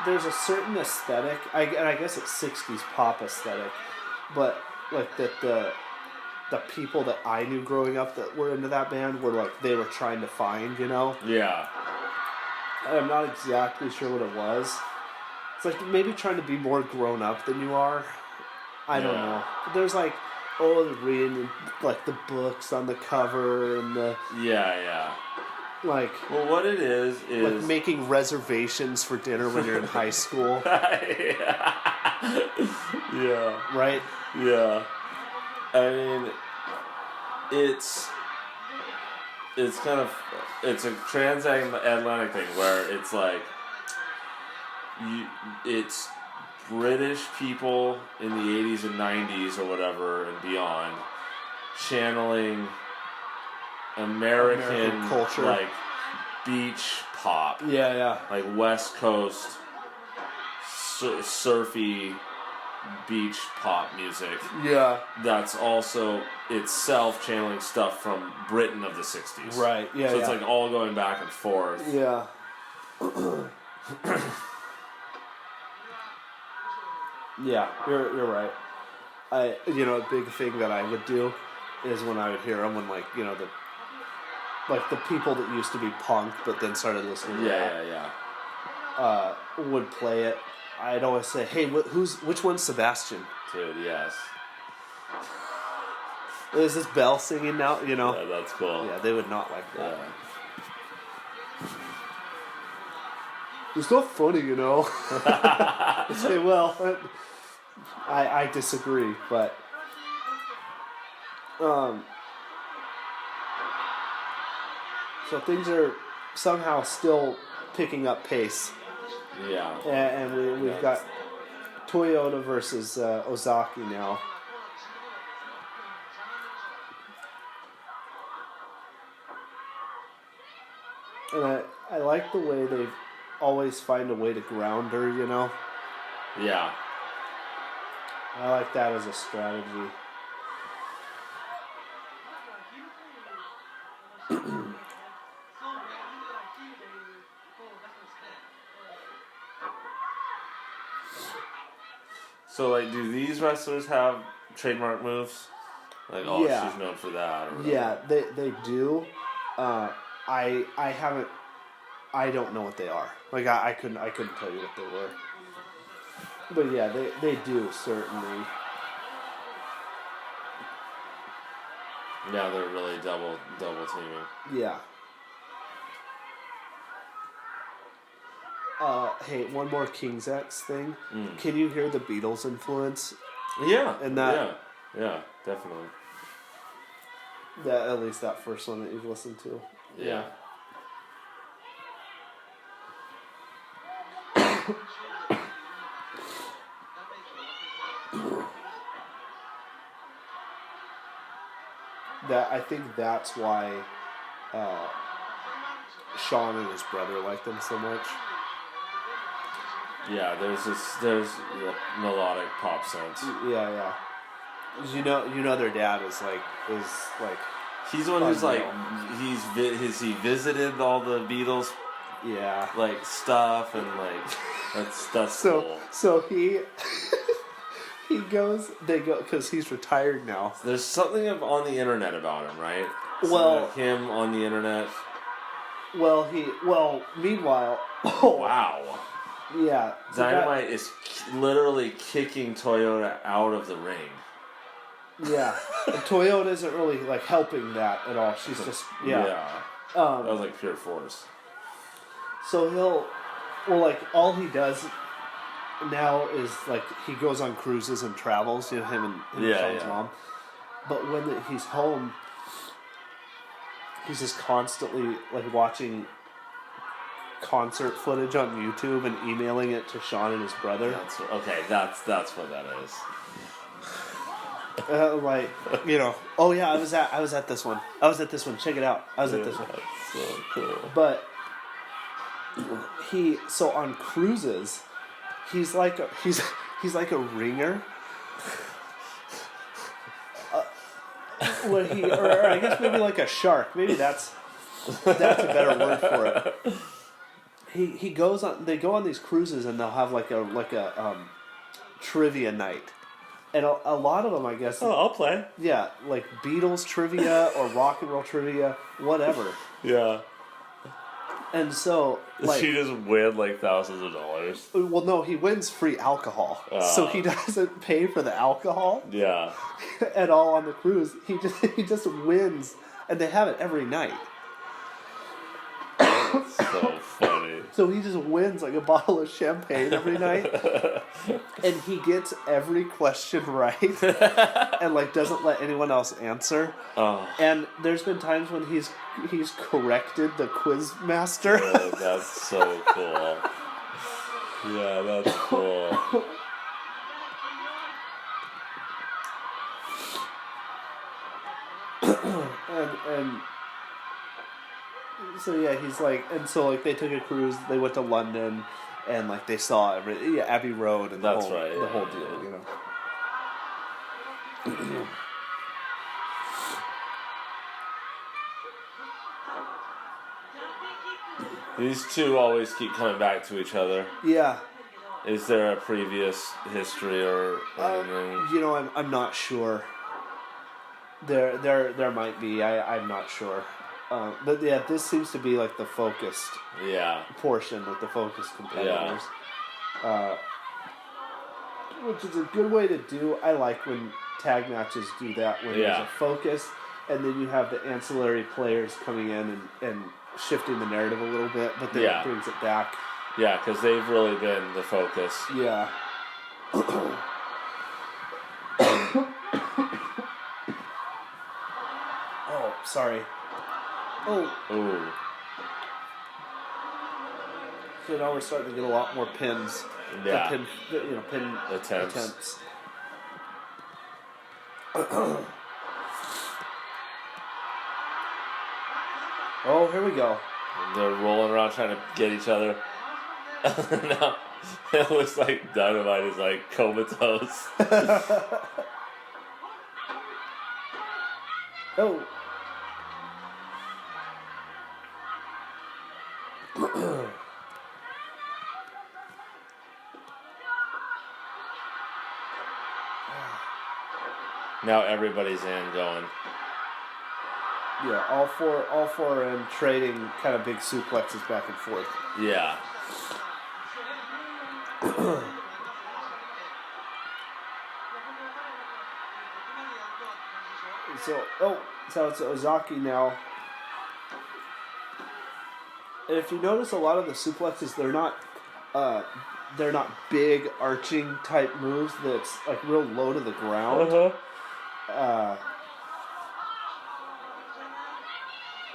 There's a certain aesthetic. I guess it's 60s pop aesthetic, but the people that I knew growing up that were into that band were they were trying to find, you know.
Yeah.
I'm not exactly sure what it was. It's maybe trying to be more grown up than you are. I don't know. There's the reading the books on the cover and the
well, what it is
making reservations for dinner when you're in high school.
Yeah.
Right?
Yeah. I mean, it's kind of it's a transatlantic thing where it's it's British people in the 80s and 90s or whatever and beyond channeling American
culture,
beach pop.
Yeah.
West Coast surfy beach pop music.
Yeah.
That's also itself channeling stuff from Britain of the 60s.
Right, yeah,
So it's
yeah.
like all going back and forth.
Yeah. Yeah, you're right. A big thing that I would do is when I would hear them when the people that used to be punk but then started listening to that would play it. I'd always say, "Hey, which one's Sebastian?"
Dude, yes.
Is this Belle singing now?
Yeah, that's cool.
Yeah, they would not like that.
Yeah.
It's not funny, I say, well, I disagree, but so things are somehow still picking up pace.
Yeah.
And we've got Toyota versus Ozaki now. And I like the way they always find a way to ground her,
Yeah.
I like that as a strategy.
So, like, do these wrestlers have trademark moves? Like,
Yeah.
she's known for that. Or
Yeah, they do. I haven't. I don't know what they are. Like I couldn't tell you what they were. But yeah, they do certainly.
Yeah, they're really double teaming.
Yeah. Hey, one more King's X thing. Can you hear the Beatles influence?
Yeah.
And that.
Yeah, definitely.
That at least that first one that you've listened to.
Yeah.
I think that's why Sean and his brother like them so much.
Yeah, there's the melodic pop sense.
Yeah. You know their dad is like
He's the one who's like has he visited all the Beatles
yeah
like stuff and like that's cool.
So he they go because he's retired now.
There's something on the internet about him, right?
Well,
him on the internet.
Meanwhile,
Wow.
Yeah,
Dynamite is literally kicking Toyota out of the ring.
Yeah, and Toyota isn't really like helping that at all. She's just
That was like pure force.
So all he does now is like he goes on cruises and travels. Him and Sean's mom. But when he's home, he's just constantly like watching concert footage on YouTube and emailing it to Sean and his brother.
That's what that is.
Oh yeah, I was at this one. Check it out. I was at this one.
That's so cool.
But so on cruises, he's like a ringer. Or I guess maybe like a shark. Maybe that's a better word for it. They go on these cruises and they'll have like a trivia night. And a lot of them, I guess.
Oh, I'll play.
Yeah, like Beatles trivia or rock and roll trivia, whatever.
Yeah.
And so, like,
she just win like thousands of dollars.
Well, no, he wins free alcohol, so he doesn't pay for the alcohol.
Yeah.
At all on the cruise. He just wins, and they have it every night.
So funny.
So he just wins like a bottle of champagne every night, and he gets every question right, and like doesn't let anyone else answer.
Oh.
And there's been times when he's corrected the quiz master.
Oh, that's so cool. Yeah, that's cool.
and so yeah, he's like, and so like they took a cruise. They went to London, and like they saw Abbey Road and the
That's
whole
right,
the
yeah,
whole
yeah,
deal,
yeah.
you know.
These two always keep coming back to each other.
Yeah.
Is there a previous history or anything?
You know, I'm not sure. There might be. I'm not sure. But yeah, this seems to be like the focused
Yeah.
portion, like the focused competitors. Which is a good way to do. I like when tag matches do that, when there's a focus, and then you have the ancillary players coming in and shifting the narrative a little bit, but then it brings it back.
Yeah, because they've really been the focus.
Yeah. Oh, sorry. Oh.
Ooh.
So now we're starting to get a lot more pins.
Yeah.
Pin attempts. Oh, here we go.
They're rolling around trying to get each other. Now, it looks like Dynamite is like comatose.
Oh.
Now everybody's in going.
Yeah, all four are in, trading kind of big suplexes back and forth.
Yeah.
So it's Ozaki now. And if you notice, a lot of the suplexes, they're not big arching type moves. That's like real low to the ground.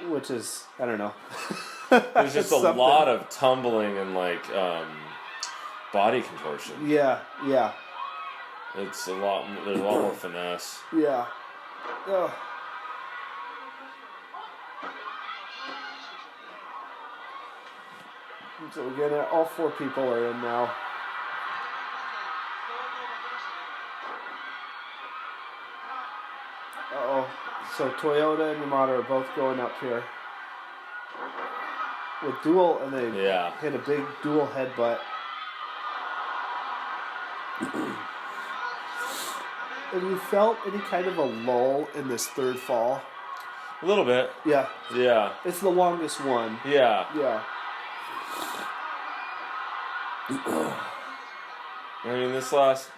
Which is, I don't know.
There's just a lot of tumbling and like body contortion.
Yeah.
It's a lot. There's a lot more finesse.
Yeah. Ugh. So again, all four people are in now. So Toyota and Yamada are both going up here with dual, and they hit a big dual headbutt. Have you felt any kind of a lull in this third fall?
A little bit.
Yeah.
Yeah.
It's the longest one.
Yeah.
Yeah.
I mean, this last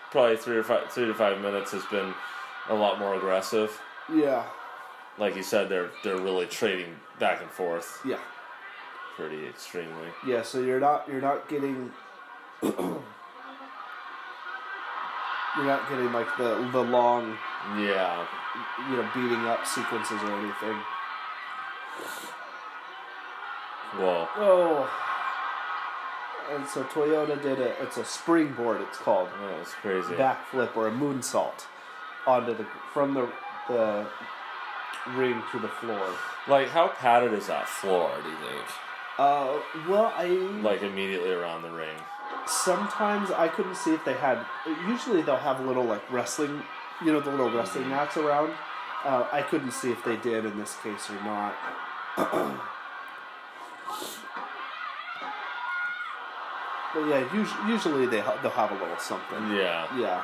probably 3 to 5 minutes has been a lot more aggressive.
Yeah.
Like you said, they're really trading back and forth.
Yeah.
Pretty extremely.
Yeah. So you're not getting you're not getting like the long beating up sequences or anything.
Whoa.
Oh. And so Toyota did it's a springboard, it's called.
Oh, that's crazy.
Backflip or a moonsault from the ring to the floor.
Like, how padded is that floor, do you think? Like, immediately around the ring.
Sometimes I couldn't see if they had... Usually they'll have little, like, wrestling... the little wrestling mats around. I couldn't see if they did in this case or not. But yeah, usually they'll have a little something.
Yeah.
Yeah.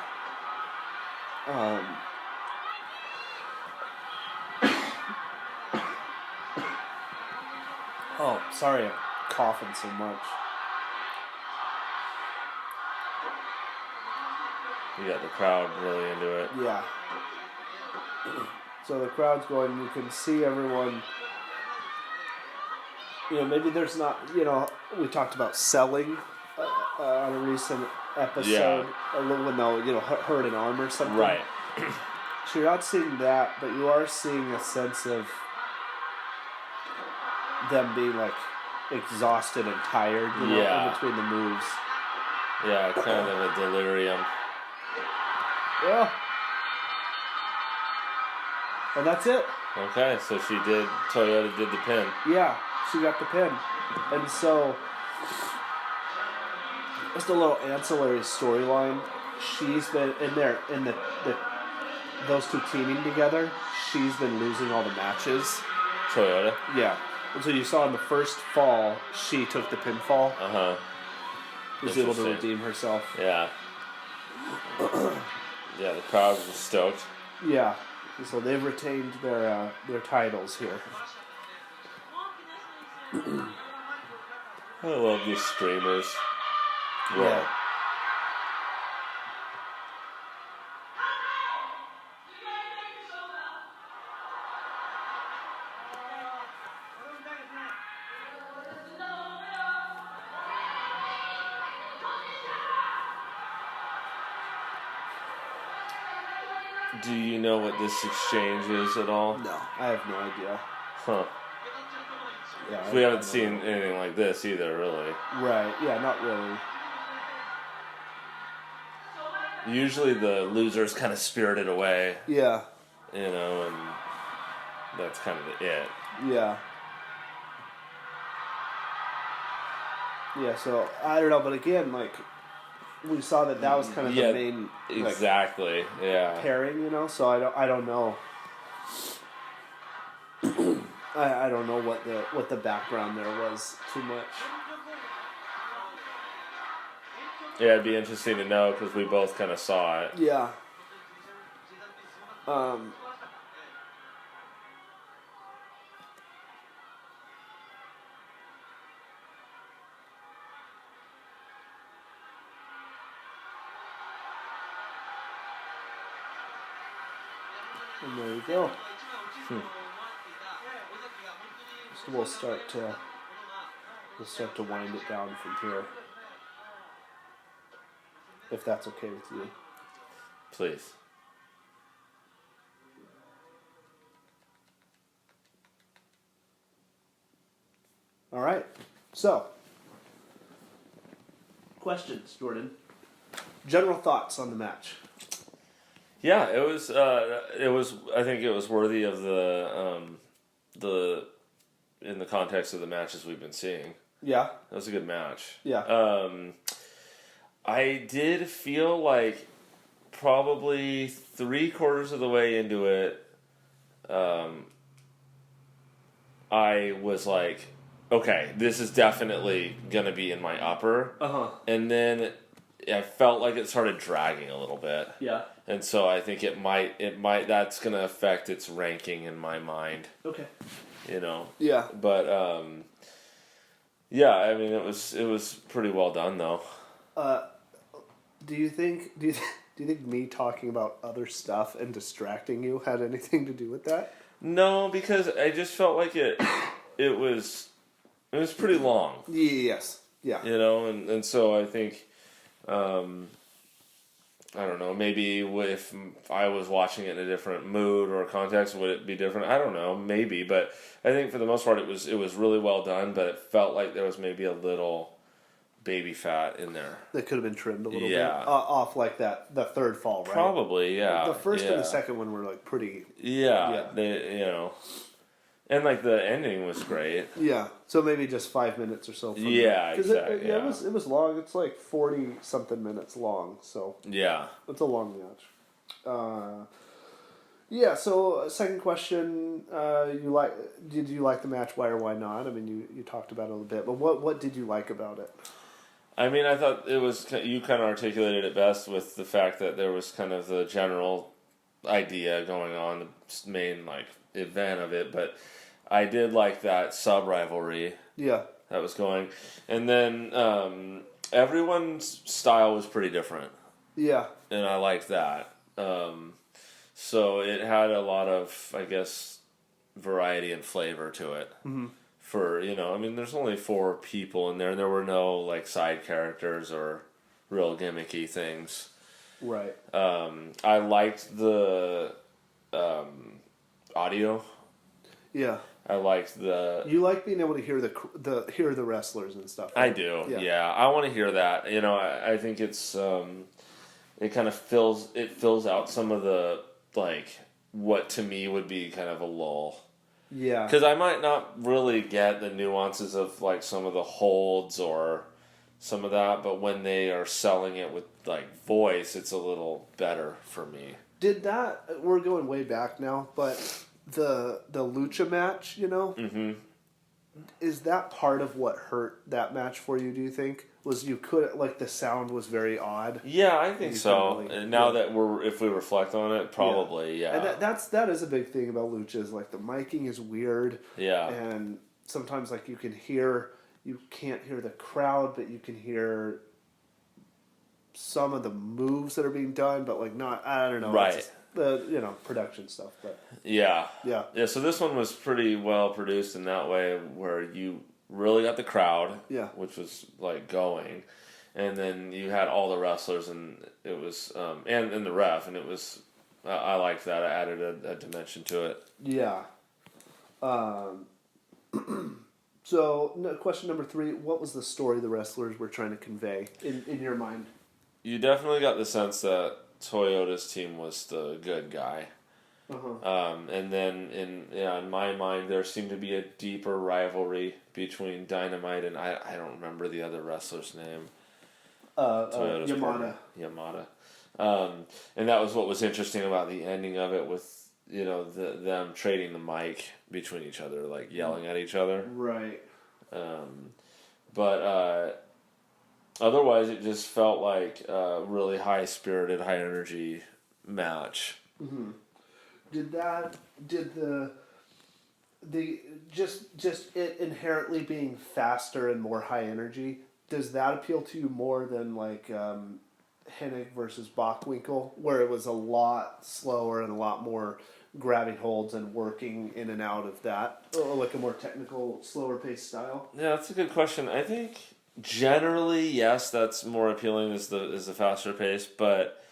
Oh, sorry, I'm coughing so much.
You got the crowd really into it.
Yeah. So the crowd's going, you can see everyone. Maybe there's not, we talked about selling on a recent episode. A little when they'll, hurt an arm or something.
Right.
So you're not seeing that, but you are seeing a sense of them being like exhausted and tired, in between the moves.
Yeah, kind of a delirium.
Yeah. And that's it.
Okay, so Toyota did the pin.
Yeah, she got the pin. And so just a little ancillary storyline. She's been in the those two teaming together. She's been losing all the matches.
Toyota.
Yeah. And so you saw in the first fall, she took the pinfall. Was able to redeem herself.
Yeah. Yeah, the crowd was stoked.
Yeah. So they've retained their titles here.
I love these streamers.
Yeah.
Do you know what this exchange is at all?
No, I have no idea.
Huh.
Yeah,
We haven't seen anything like this either, really.
Right, yeah, not really.
Usually the loser's kind of spirited away,
Yeah,
you know, and that's kind of it.
yeah. Yeah, so, I don't know, but again, like, we saw that was kind of the main like,
exactly. Yeah.
pairing, you know. So I don't know. I don't know what the background there was too much.
Yeah, it'd be interesting to know because we both kind of saw it.
Yeah. And there you go. So we'll start to wind it down from here, if that's okay with you.
Please.
All right. So, questions, Jordan. General thoughts on the match.
Yeah, it was. I think it was worthy of the in the context of the matches we've been seeing.
Yeah.
That was a good match.
Yeah.
I did feel like probably 3/4 of the way into it, I was like, okay, this is definitely gonna be in my upper. And then I felt like it started dragging a little bit.
Yeah.
And so I think it might that's gonna affect its ranking in my mind.
Okay.
You know.
Yeah.
But yeah, I mean it was pretty well done though.
Do you think me talking about other stuff and distracting you had anything to do with that?
No, because I just felt like it was pretty long.
Yes. Yeah.
You know, and so I think I don't know, maybe if I was watching it in a different mood or context, would it be different? I don't know, maybe, but I think for the most part it was really well done, but it felt like there was maybe a little baby fat in there.
That could have been trimmed a little bit.
Yeah.
Off like the third fall, right?
Probably, yeah.
The first
yeah.
and the second one were like pretty...
Yeah, they, you know... And like the ending was great.
Yeah, so maybe just 5 minutes or so.
Yeah, exactly.
It was long. It's like 40-something minutes long. So
yeah,
it's a long match. Yeah. So second question, did you like the match? Why or why not? I mean, you talked about it a little bit, but what did you like about it?
I mean, I thought it was, you kind of articulated it best with the fact that there was kind of the general idea going on, the main like event of it, but I did like that sub-rivalry that was going. And then everyone's style was pretty different. Yeah. And I liked that. So it had a lot of, I guess, variety and flavor to it. Mm-hmm. For, you know, I mean, there's only 4 people in there, and there were no, like, side characters or real gimmicky things. Right. I liked the audio. Yeah. I liked the... You like being able to hear the wrestlers and stuff. Right? I do, yeah. I want to hear that. You know, I think it's... it kind of fills out some of the, like, what to me would be kind of a lull. Yeah. Because I might not really get the nuances of, like, some of the holds or, some of that, but when they are selling it with like voice, it's a little better for me.
Did that? We're going way back now, but the lucha match,
Mm-hmm.
is that part of what hurt that match for you? Do you think was you could like the sound was very odd?
Yeah, I think so.
Really,
and now that if we reflect on it, probably yeah.
And that is a big thing about lucha is like the miking is weird.
Yeah.
And sometimes like you can't hear the crowd, but you can hear some of the moves that are being done, but like not, I don't know.
Right.
It's the, production stuff, but.
Yeah.
Yeah.
Yeah, so this one was pretty well produced in that way where you really got the crowd,
Yeah.
which was like going, and then you had all the wrestlers and it was, and the ref, and it was, I liked that. I added a dimension to it.
Yeah. So, question number 3, what was the story the wrestlers were trying to convey in your mind?
You definitely got the sense that Toyota's team was the good guy.
Uh-huh.
And then in my mind, there seemed to be a deeper rivalry between Dynamite and I don't remember the other wrestler's name. Toyota's
Yamada.
Yamada. And that was what was interesting about the ending of it with, them trading the mic between each other, like yelling at each other.
Right.
But otherwise, it just felt like a really high-spirited, high-energy match.
Mm-hmm. Did the just it inherently being faster and more high energy, does that appeal to you more than like Hennig versus Bockwinkel, where it was a lot slower and a lot more grabbing holds and working in and out of that, or like a more technical, slower paced style?
Yeah, that's a good question. I think generally, yes, that's more appealing is the faster pace, but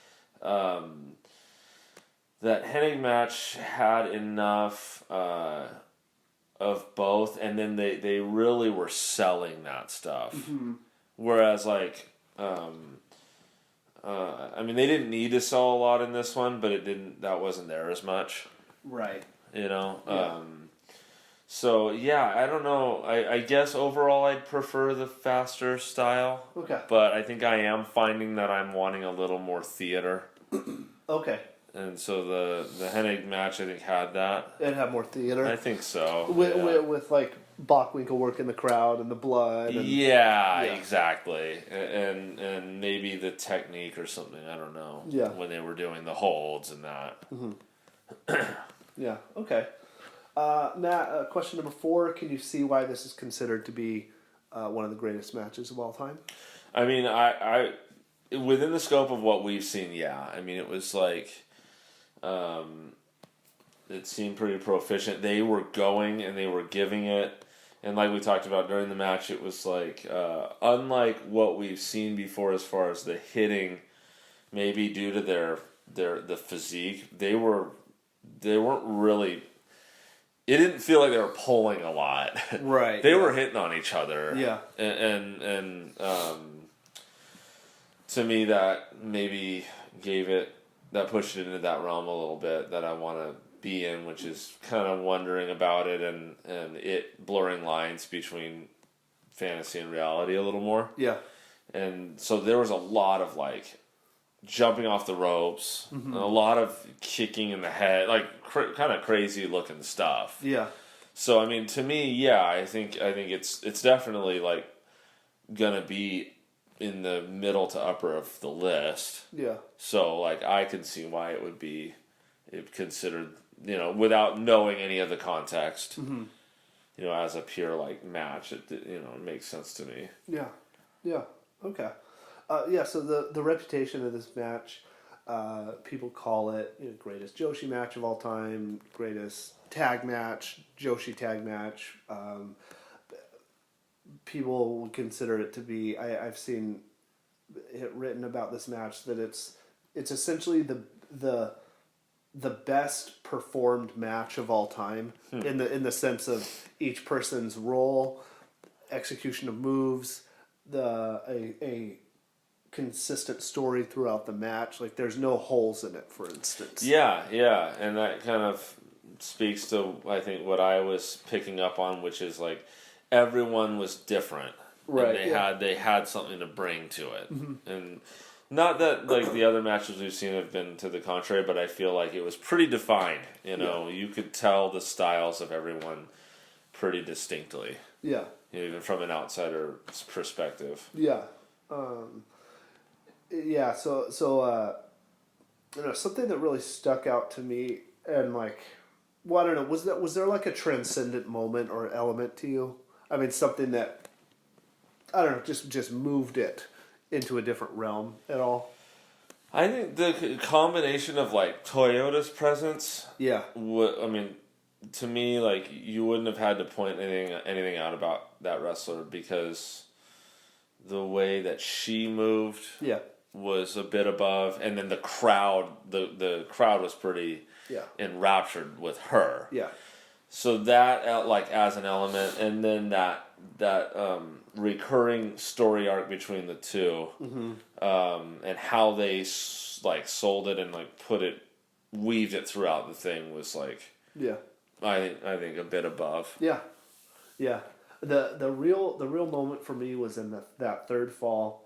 that Hennig match had enough of both, and then they really were selling that stuff.
Mm-hmm.
Whereas, like, they didn't need to sell a lot in this one, but that wasn't there as much.
Right.
Yeah. So, yeah, I don't know. I guess overall I'd prefer the faster style.
Okay.
But I think I am finding that I'm wanting a little more theater.
Okay.
And so the Hennig match, I think, had that.
It had more theater.
I think so.
With like Bockwinkel working the crowd and the blood. And,
yeah, exactly. And maybe the technique or something, I don't know.
Yeah.
When they were doing the holds and that.
Mm-hmm. Yeah, okay. Matt, question number 4, can you see why this is considered to be one of the greatest matches of all time?
I mean, I within the scope of what we've seen, yeah. I mean, it was like, it seemed pretty proficient. They were going and they were giving it. And like we talked about during the match, it was like, unlike what we've seen before as far as the hitting, maybe due to the physique, they weren't really, it didn't feel like they were pulling a lot.
Right.
They were hitting on each other.
Yeah.
And to me, that maybe that pushed it into that realm a little bit that I want to be in, which is kind of wondering about it and it blurring lines between fantasy and reality a little more.
Yeah.
And so there was a lot of like jumping off the ropes,
mm-hmm.
and a lot of kicking in the head, like kind of crazy looking stuff.
Yeah.
So I mean, to me, yeah, I think it's definitely like gonna be in the middle to upper of the list.
Yeah.
So like I can see why it would be considered, without knowing any of the context.
Mm-hmm.
As a pure like match, it makes sense to me.
Yeah. Yeah. Okay. So the reputation of this match, people call it greatest Joshi match of all time, greatest tag match, Joshi tag match. People would consider it to be. I've seen it written about this match that it's essentially the best performed match of all time in the sense of each person's role, execution of moves, a consistent story throughout the match. Like there's no holes in it, for instance.
Yeah, and that kind of speaks to I think what I was picking up on, which is like everyone was different.
Right.
And they had something to bring to it. And not that like the other matches we've seen have been to the contrary, but I feel like it was pretty defined. You know, you could tell the styles of everyone pretty distinctly.
Yeah.
Even from an outsider's perspective.
Yeah. Yeah. So something that really stuck out to me, and like, well, I don't know, was there like a transcendent moment or element to you? I mean, something that, I don't know, just moved it into a different realm at all?
I think the combination of like Toyota's presence.
Yeah.
I mean, to me, like you wouldn't have had to point anything out about that wrestler because the way that she moved.
Yeah.
Was a bit above, and then the crowd was pretty enraptured with her.
Yeah.
So that like as an element, and then that recurring story arc between the two, and how they like sold it and like weaved it throughout the thing was like I think a bit above.
Yeah. Yeah. The real moment for me was in that third fall.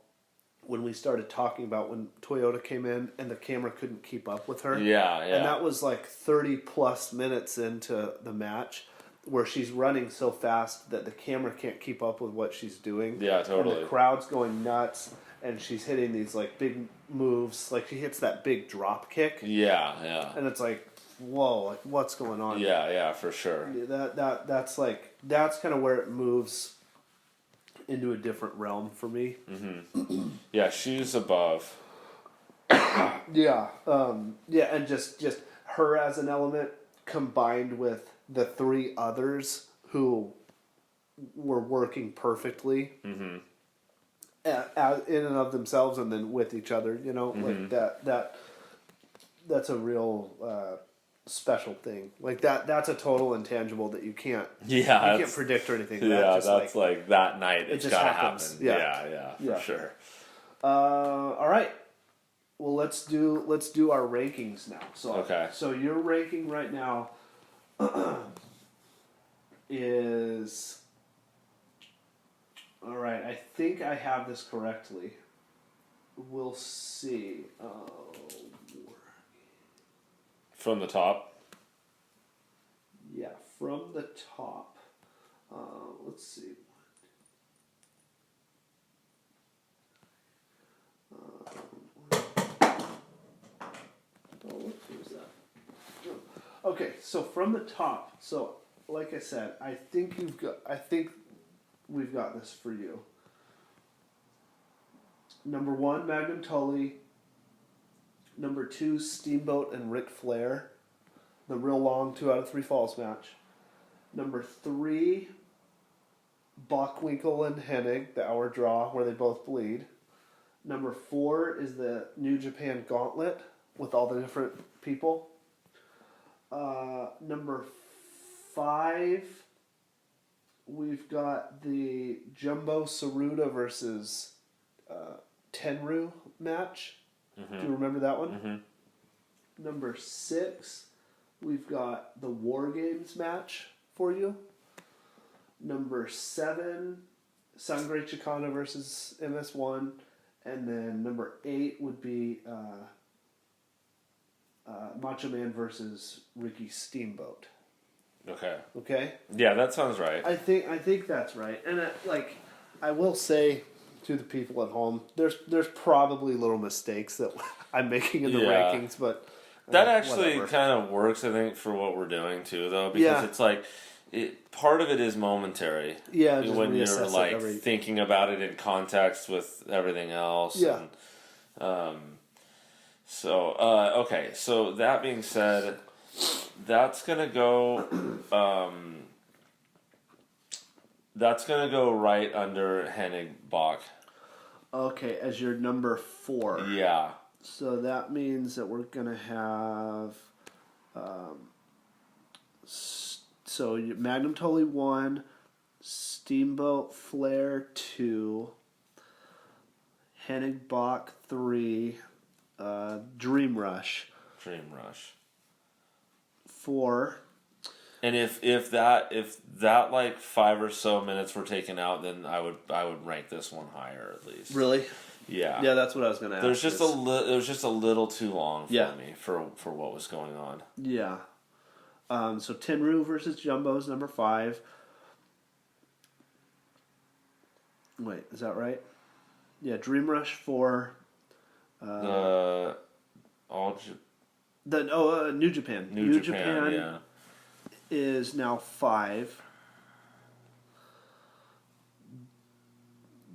When we started talking about when Toyota came in and the camera couldn't keep up with her.
Yeah.
And that was like 30 plus minutes into the match where she's running so fast that the camera can't keep up with what she's doing.
Yeah, totally.
And the crowd's going nuts and she's hitting these like big moves. Like she hits that big drop kick.
Yeah.
And it's like, whoa, like what's going on?
Yeah, for sure.
That's kind of where it moves into a different realm for me.
Mm-hmm. Yeah, she's above.
Yeah, and just her as an element combined with the three others who were working perfectly in and of themselves, and then with each other. You know, like that's a real special thing. Like that's a total intangible that you can't predict or anything.
That's like that night. It's
just
gotta
happens.
happen. Yeah, for sure.
All right. Well, let's do our rankings now. So your ranking right now is, all right. I think I have this correctly. We'll see.
From the top.
Yeah, from the top. Let's see. Okay, so from the top. So, like I said, I think we've got this for you. Number 1, Magnum Tully. Number 2, Steamboat and Ric Flair. The real long 2 out of 3 falls match. Number 3, Bockwinkel and Hennig, the hour draw where they both bleed. Number 4 is the New Japan Gauntlet with all the different people. Number 5, we've got the Jumbo Tsuruta versus Tenryu match. Do you remember that one? Number 6, we've got the War Games match for you. Number 7, Sangre Chicana versus MS1. And then number 8 would be Macho Man versus Ricky Steamboat. Okay?
Yeah, that sounds right.
I think that's right. And I will say to the people at home, there's probably little mistakes that I'm making in the rankings, but
that actually kind of works, I think, for what we're doing too, though, because it's like part of it is momentary.
Yeah,
when you're like thinking about it in context with everything else.
Yeah.
And, okay. So that being said, that's gonna go. That's gonna go right under Hennig Bach.
Okay, as your number 4.
Yeah.
So that means that we're gonna have. So Magnum Tully 1, Steamboat Flair 2, Hennig Bach 3, Dream Rush 4,
And if that like 5 or so minutes were taken out, then I would rank this one higher at least.
Really?
Yeah.
Yeah, that's what I was going to ask.
It was just a little too long for
Yeah.
me for what was going on.
Yeah. So Tenru versus Jumbo is number 5. Wait, is that right? Yeah, Dream Rush 4.
All
New Japan.
New Japan, yeah.
Is now 5.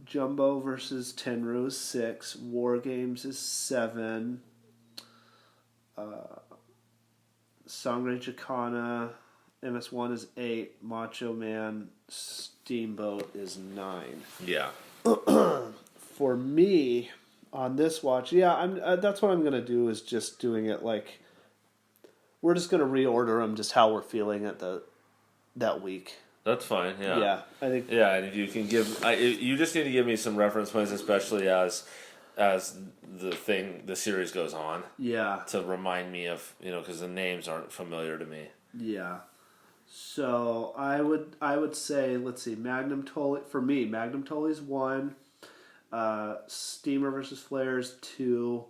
Jumbo versus Tenru is 6. War Games is 7. Sangre Chicana, MS1 is 8. Macho Man Steamboat is 9.
Yeah.
For me, on this watch, I'm. That's what I'm gonna do. Is just doing it like we're just gonna reorder them, just how we're feeling at that week.
That's fine. Yeah.
Yeah, I think.
Yeah, and if you can you just need to give me some reference points, especially as the series goes on.
Yeah.
To remind me of because the names aren't familiar to me.
Yeah. So I would say, let's see, Magnum Tully for me. Magnum Tully's 1. Steamer versus Flares 2.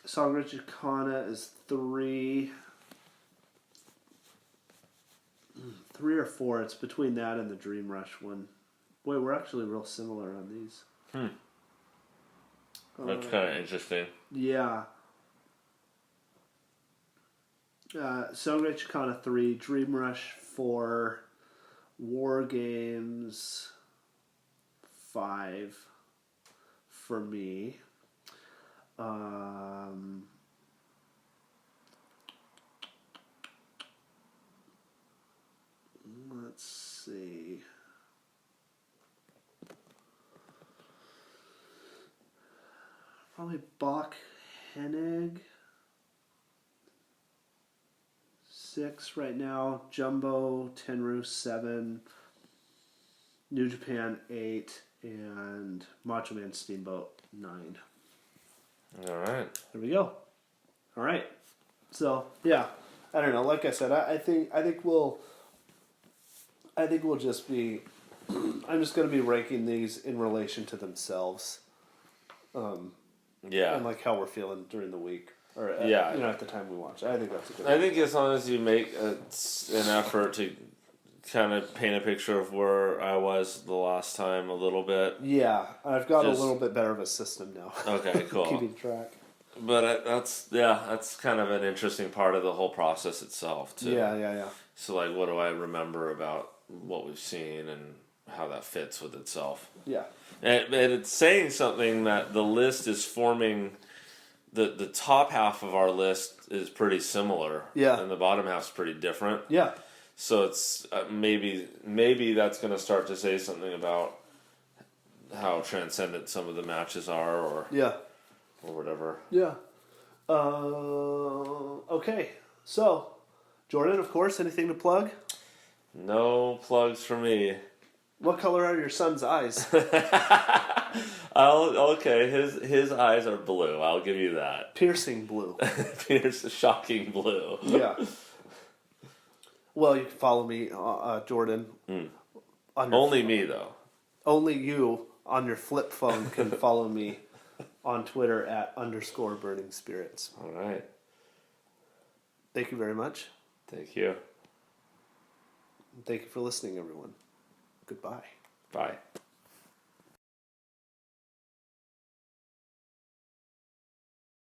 Sangre Chicana is 3. 3 or 4. It's between that and the Dream Rush one. Boy, we're actually real similar on these.
That's kind of interesting.
Yeah. Sangre Chicana 3, Dream Rush 4, War Games 5 for me. Let's see. Probably Bach Hennig. 6 right now. Jumbo Tenru 7. New Japan 8. And Macho Man Steamboat 9.
All right.
There we go. All right. So yeah, I don't know. Like I said, I think we'll just be. I'm just going to be ranking these in relation to themselves.
Yeah.
And like how we're feeling during the week, or at the time we watch. I think that's a good.
I think as long as you make an effort to kind of paint a picture of where I was the last time a little bit.
Yeah, I've got a little bit better of a system now.
Okay, cool.
Keeping track.
But that's kind of an interesting part of the whole process itself too.
Yeah.
So like, what do I remember about what we've seen and how that fits with itself?
Yeah.
And it's saying something that the list is forming. The top half of our list is pretty similar.
Yeah.
And the bottom half is pretty different.
Yeah.
So it's maybe that's going to start to say something about how transcendent some of the matches are, or whatever.
Yeah. Okay. So, Jordan, of course, anything to plug?
No plugs for me.
What color are your son's eyes?
Okay, his eyes are blue. I'll give you that.
Piercing blue.
Shocking blue.
Yeah. Well, you can follow me, Jordan.
Only me, though.
Only you on your flip phone can follow me on Twitter at _burning spirits.
All right.
Thank you very much.
Thank you.
Thank you for listening, everyone. Goodbye.
Bye.